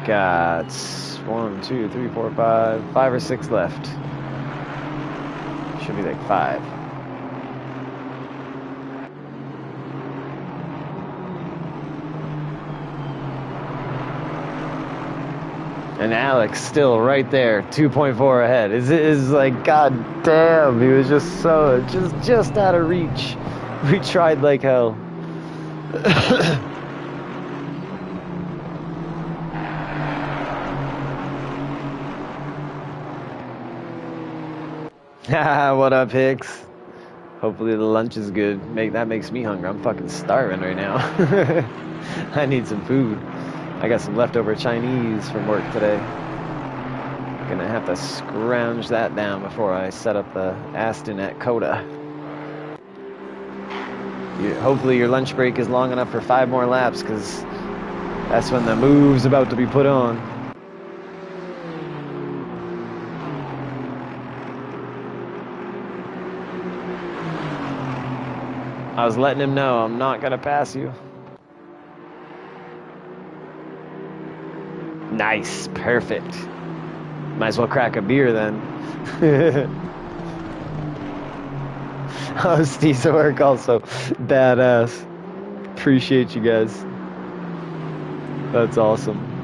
Got 1, 2, 3, 4, 5 or 6 left. Should be like 5. And Alex still right there, 2.4 ahead. Is like, god damn, he was just out of reach. We tried like hell. What up, Hicks? Hopefully the lunch is good. That makes me hungry. I'm fucking starving right now. I need some food. I got some leftover Chinese from work today. Gonna have to scrounge that down before I set up the Aston at Coda. Hopefully your lunch break is long enough for 5 more laps, because that's when the move's about to be put on. I was letting him know I'm not gonna pass you. Nice, perfect. Might as well crack a beer then. Oh, Steve's at work also. Badass. Appreciate you guys. That's awesome.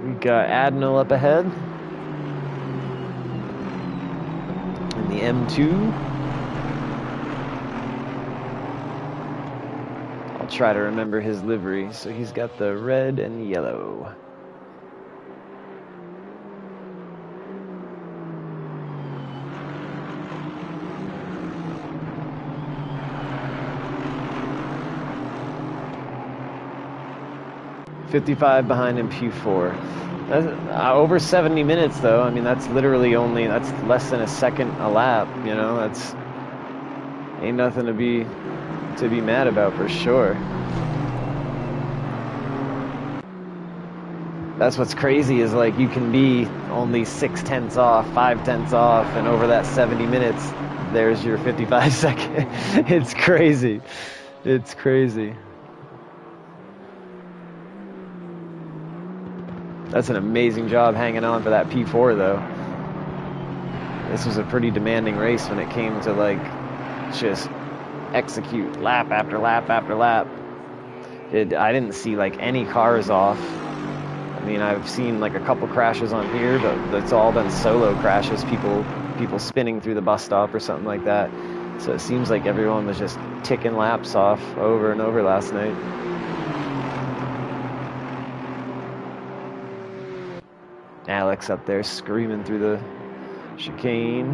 We got Admiral up ahead. In the M2. I'll try to remember his livery. So he's got the red and yellow. .55 behind in P4. That's, over 70 minutes though. I mean, that's literally that's less than a second a lap. You know, that's ain't nothing to be mad about for sure. That's what's crazy is like you can be only 6/10 off, 5/10 off, and over that 70 minutes, there's your 55 second. It's crazy. It's crazy. That's an amazing job hanging on for that P4 though. This was a pretty demanding race when it came to like just execute lap after lap after lap. I didn't see like any cars off. I mean, I've seen like a couple crashes on here, but it's all been solo crashes, people spinning through the bus stop or something like that. So it seems like everyone was just ticking laps off over and over last night. Alex up there screaming through the chicane.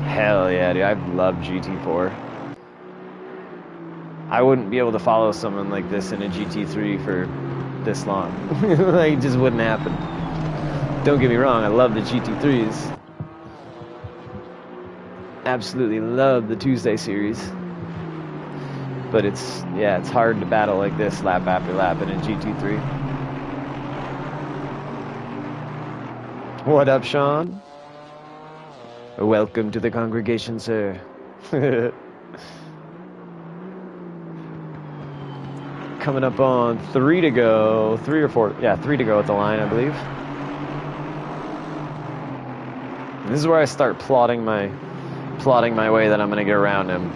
Hell yeah, dude. I love GT4. I wouldn't be able to follow someone like this in a GT3 for this long. Like, it just wouldn't happen. Don't get me wrong, I love the GT3s. Absolutely love the Tuesday series. But it's hard to battle like this lap after lap in a GT3. What up, Sean? Welcome to the congregation, sir. Coming up on 3 to go. 3 or 4. Yeah, 3 to go at the line, I believe. And this is where I start plotting my way that I'm going to get around him.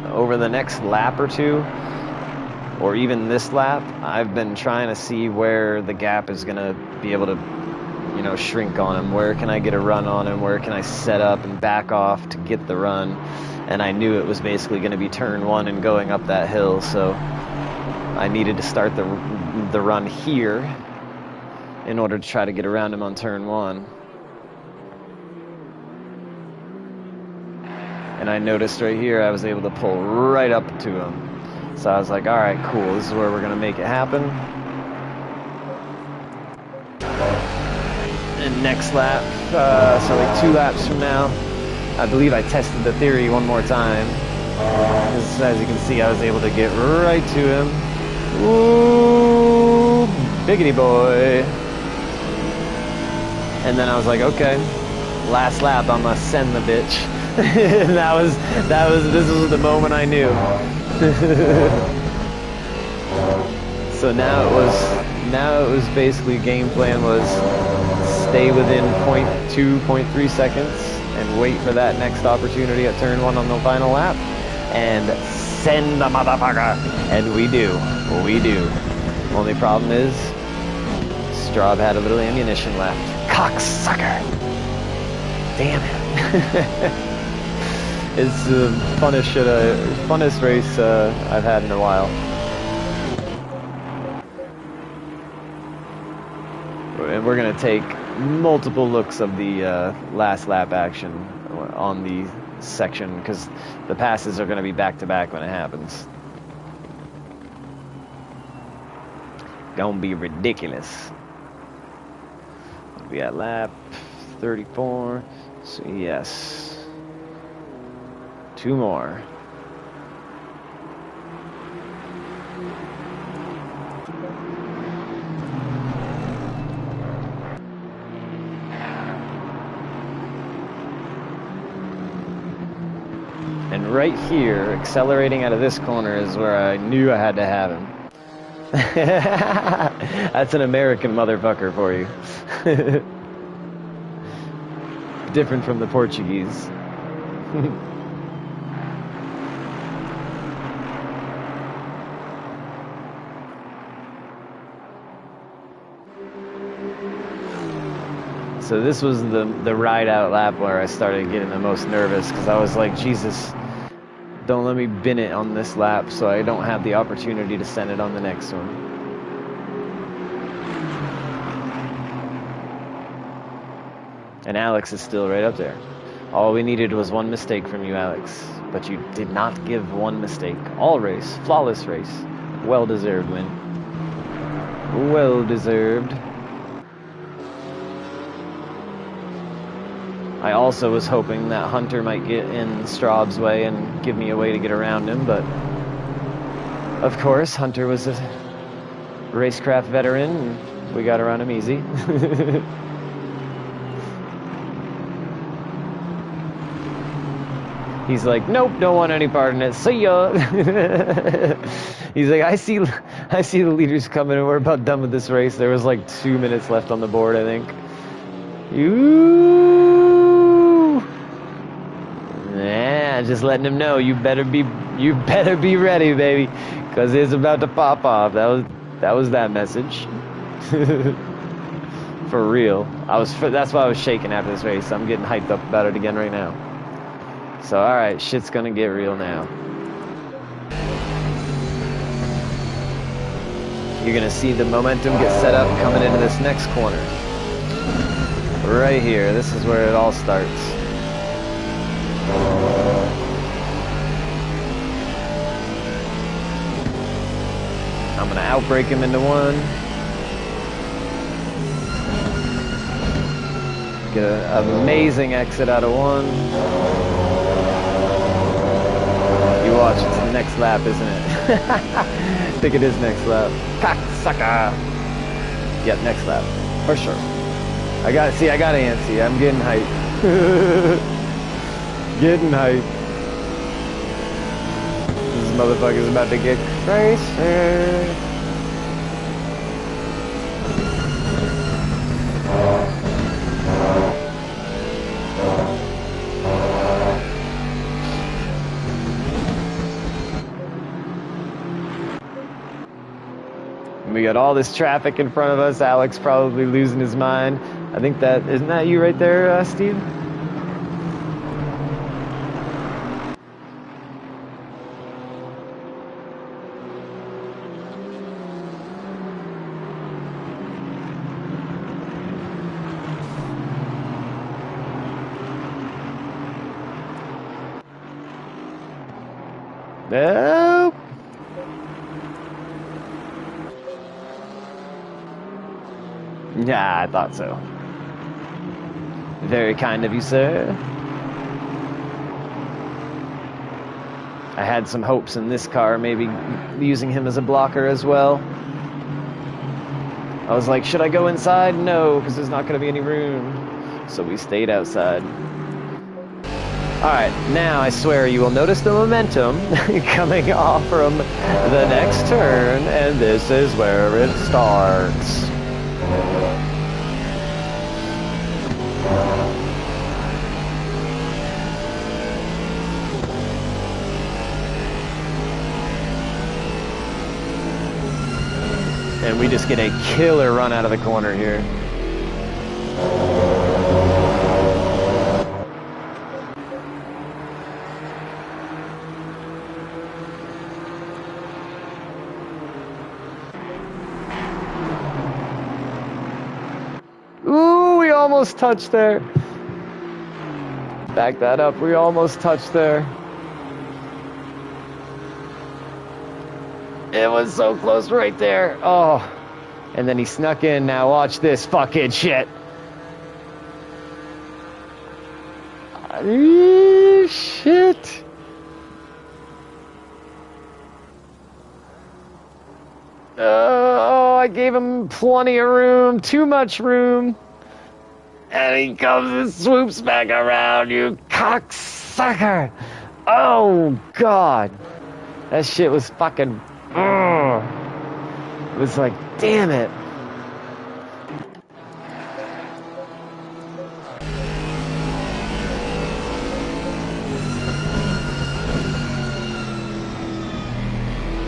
Over the next lap or two, or even this lap, I've been trying to see where the gap is going to be able to, you know, shrink on him. Where can I get a run on him? Where can I set up and back off to get the run? And I knew it was basically going to be turn 1 and going up that hill, so I needed to start the run here in order to try to get around him on turn 1. And I noticed right here I was able to pull right up to him. So I was like, alright, cool, this is where we're going to make it happen. And next lap, so like 2 laps from now, I believe I tested the theory one more time. As you can see, I was able to get right to him. Ooh, biggity boy. And then I was like, okay, last lap, I'm gonna send the bitch. And this was the moment I knew. So now it was basically game plan was stay within 0.2, 0.3 seconds and wait for that next opportunity at turn 1 on the final lap and send the motherfucker. And we do. Only problem is Straub had a little ammunition left. Cocksucker. Damn it. It's the funnest race I've had in a while. And we're going to take multiple looks of the last lap action on the section because the passes are going to be back to back when it happens. Gonna be ridiculous. We at lap 34. So yes, 2 more. And right here, accelerating out of this corner is where I knew I had to have him. That's an American motherfucker for you. Different from the Portuguese. So this was the ride out lap where I started getting the most nervous because I was like, Jesus, don't let me bin it on this lap so I don't have the opportunity to send it on the next one. And Alex is still right up there. All we needed was 1 mistake from you, Alex. But you did not give 1 mistake. All race, flawless race. Well-deserved win. Well-deserved. I also was hoping that Hunter might get in Straub's way and give me a way to get around him, but of course, Hunter was a racecraft veteran, and we got around him easy. He's like, nope, don't want any part in it. See ya. He's like, I see the leaders coming, and we're about done with this race. There was like 2 minutes left on the board, I think. Yeah, just letting him know you better be ready, baby, because it's about to pop off. That was that message. For real. That's why I was shaking after this race. I'm getting hyped up about it again right now. So all right, shit's gonna get real now. You're gonna see the momentum get set up coming into this next corner. Right here, this is where it all starts. I'm gonna outbrake him into 1. Get an amazing exit out of 1. You watch, it's the next lap, isn't it? I think it is next lap. Cocksucker! Yep, next lap, for sure. I got antsy. I'm getting hyped. Getting hyped. This motherfucker's about to get crazy. We got all this traffic in front of us. Alex probably losing his mind. I think isn't that you right there, Steve? Nope. Yeah, I thought so. Very kind of you, sir. I had some hopes in this car, maybe using him as a blocker as well. I was like, should I go inside? No, because there's not going to be any room. So we stayed outside. Alright, now I swear you will notice the momentum coming off from the next turn, and this is where it starts. And we just get a killer run out of the corner here. Ooh, we almost touched there. Back that up, we almost touched there. It was so close right there. Oh. And then he snuck in. Now watch this fucking shit. Shit. Oh, I gave him plenty of room. Too much room. And he comes and swoops back around, you cocksucker. Oh, God. That shit was fucking... It was like, damn it.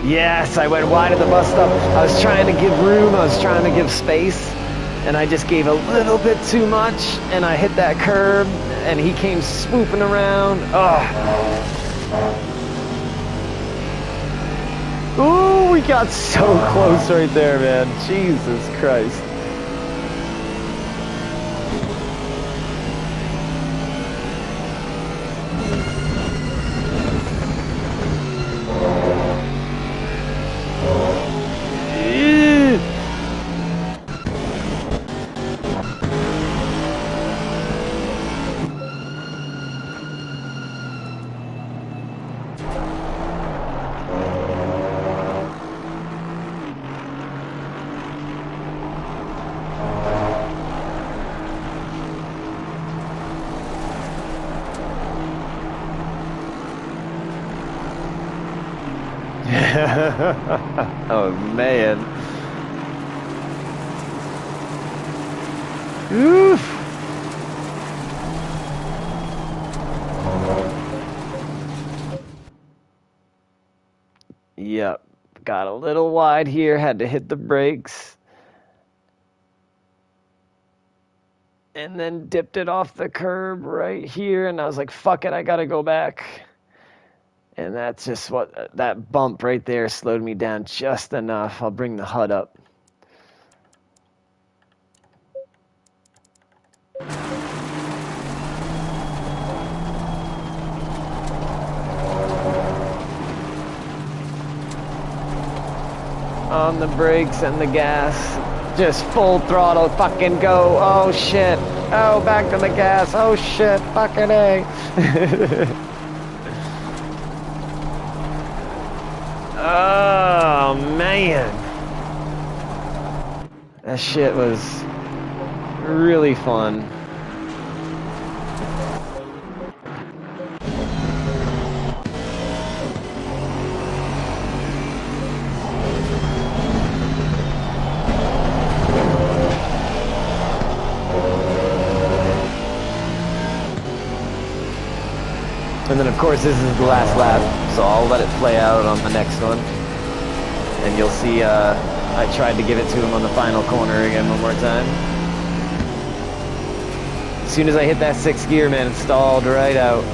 Yes, I went wide at the bus stop. I was trying to give room, I was trying to give space, and I just gave a little bit too much, and I hit that curb, and he came swooping around. Oh. Ooh, we got so close right there, man. Jesus Christ. Oh, man. Oof. Yep. Got a little wide here. Had to hit the brakes. And then dipped it off the curb right here. And I was like, fuck it, I gotta go back. And that's just what, that bump right there slowed me down just enough. I'll bring the HUD up. On the brakes and the gas. Just full throttle, fucking go. Oh shit. Oh, back to the gas. Oh shit, fucking A. Oh, man. That shit was really fun. And then, of course, this is the last lap, so I'll let it play out on the next one. And you'll see, I tried to give it to him on the final corner again one more time. As soon as I hit that 6th gear, man, it stalled right out.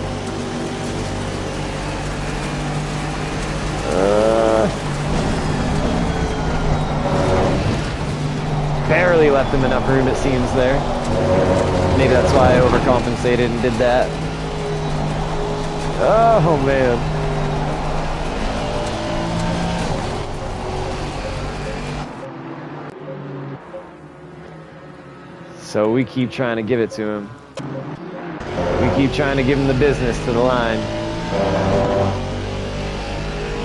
Barely left him enough room, it seems, there. Maybe that's why I overcompensated and did that. Oh, man. So we keep trying to give it to him. We keep trying to give him the business to the line.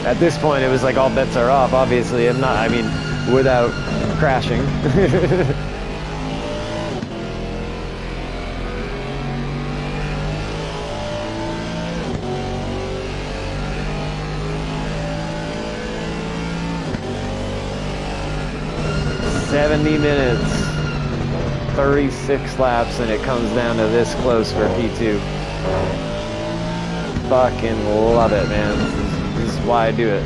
At this point, it was like all bets are off, obviously. Without crashing. 70 minutes, 36 laps, and it comes down to this close for P2. Fucking love it, man. This is why I do it.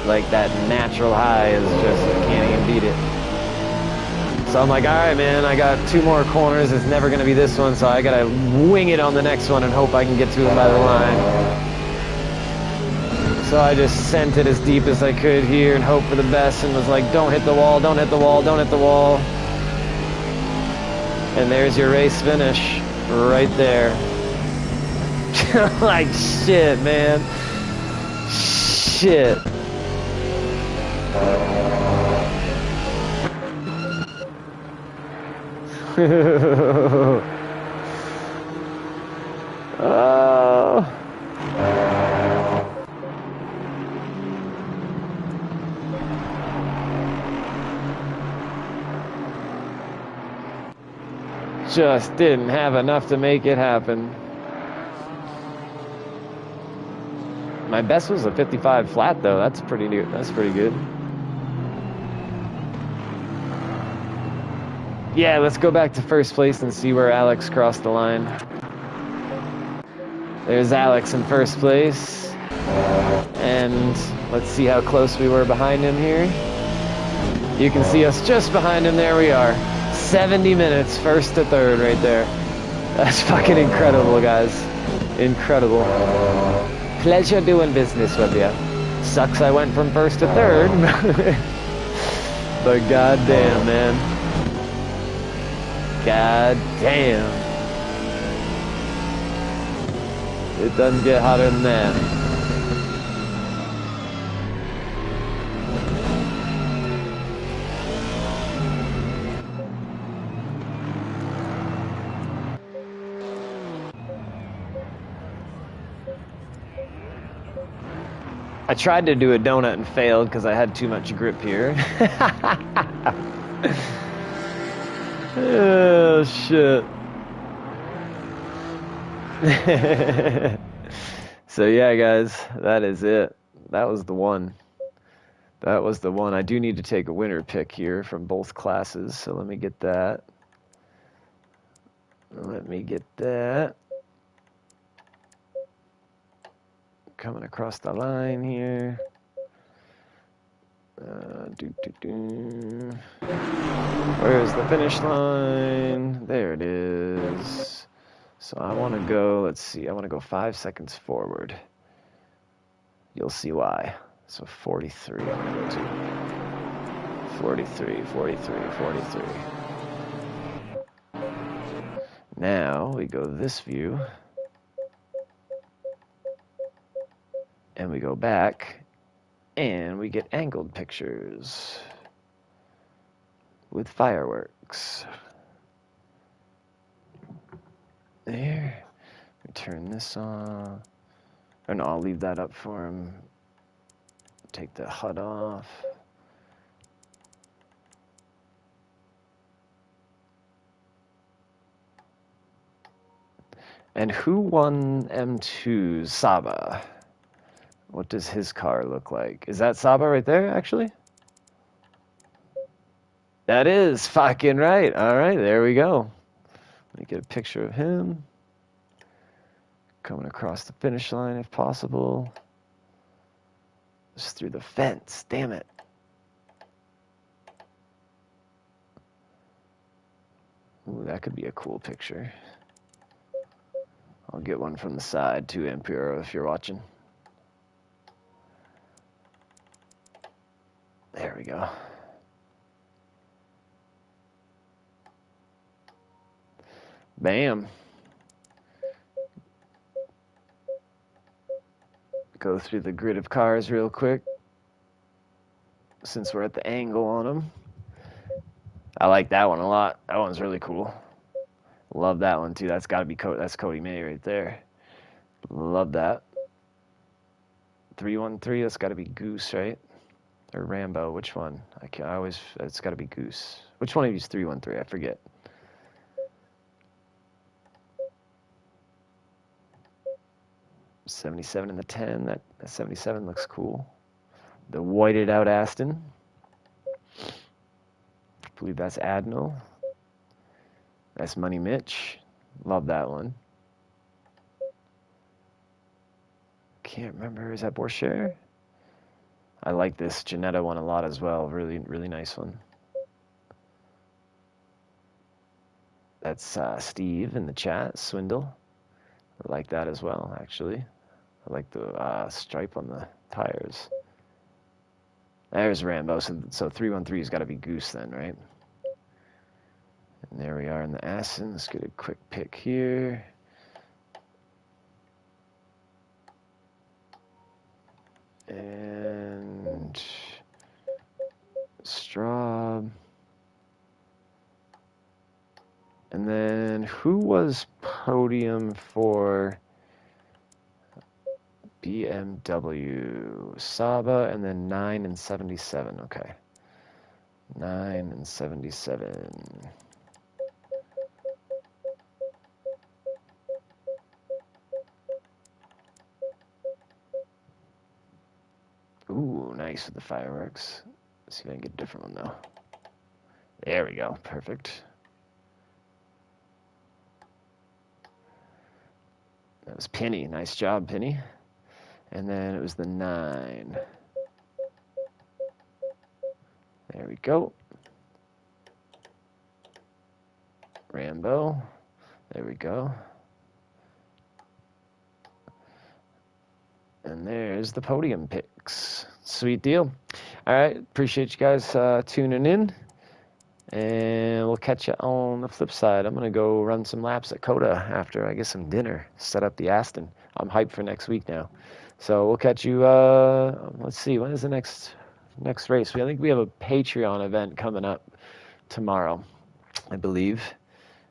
Like, that natural high is just, I can't even beat it. So I'm like, alright, man, I got 2 more corners. It's never going to be this one, so I got to wing it on the next one and hope I can get to him by the line. So I just sent it as deep as I could here and hope for the best and was like, don't hit the wall, don't hit the wall, don't hit the wall. And there's your race finish right there. Like, shit, man. Shit. Oh. Just didn't have enough to make it happen. My best was a 55 flat though. That's pretty new. That's pretty good. Yeah, let's go back to first place and see where Alex crossed the line. There's Alex in first place. And let's see how close we were behind him here. You can see us just behind him. There we are. 70 minutes, first to third right there. That's fucking incredible, guys. Incredible. Pleasure doing business with you. Sucks I went from first to third. But goddamn, man. God damn. It doesn't get hotter than that. I tried to do a donut and failed because I had too much grip here. Oh, shit. So yeah, guys, that is it. That was the one. That was the one. I do need to take a winner pick here from both classes, so let me get that. Let me get that. Coming across the line here. Where's the finish line? There it is. So I want to go, let's see, I want to go 5 seconds forward. You'll see why. So 43 I'm going to go to. 43, 43, 43. Now we go this view. And we go back, and we get angled pictures with fireworks. There. We turn this on. Or no, I'll leave that up for him. Take the HUD off. And who won M2's Saba? What does his car look like? Is that Saba right there, actually? That is fucking right. All right, there we go. Let me get a picture of him. Coming across the finish line if possible. Just through the fence, damn it. Ooh, that could be a cool picture. I'll get one from the side too, Impero, if you're watching. There we go. Bam. Go through the grid of cars real quick, since we're at the angle on them. I like that one a lot. That one's really cool. Love that one too. That's got to be that's Cody May right there. Love that. 313. That's got to be Goose, right? Or Rambo. Which one? I always. It's got to be Goose. Which one of these 313? I forget. '77 and the 10. That 77 looks cool. The whited out Aston. I believe that's Admiral. That's Money Mitch. Love that one. Can't remember. Is that Borchere? I like this Janetta one a lot as well. Really, really nice one. That's Steve in the chat. Swindle. I like that as well, actually. I like the stripe on the tires. There's Rambo. So 313's got to be Goose then, right? And there we are in the Aston. Let's get a quick pick here. And Straub. And then who was podium for BMW? Saba, and then 9 and 77. Okay. 9 and 77. Ooh, nice with the fireworks. Let's see if I can get a different one, though. There we go. Perfect. That was Penny. Nice job, Penny. And then it was the 9. There we go. Rambo. There we go. And there's the podium picks. Sweet deal. All right. Appreciate you guys tuning in. And we'll catch you on the flip side. I'm going to go run some laps at Coda after I get some dinner, set up the Aston. I'm hyped for next week now. So we'll catch you, let's see, when is the next race? I think we have a Patreon event coming up tomorrow, I believe.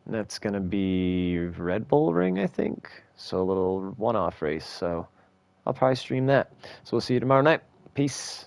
And that's going to be Red Bull Ring, I think. So a little one-off race. So I'll probably stream that. So we'll see you tomorrow night. Peace.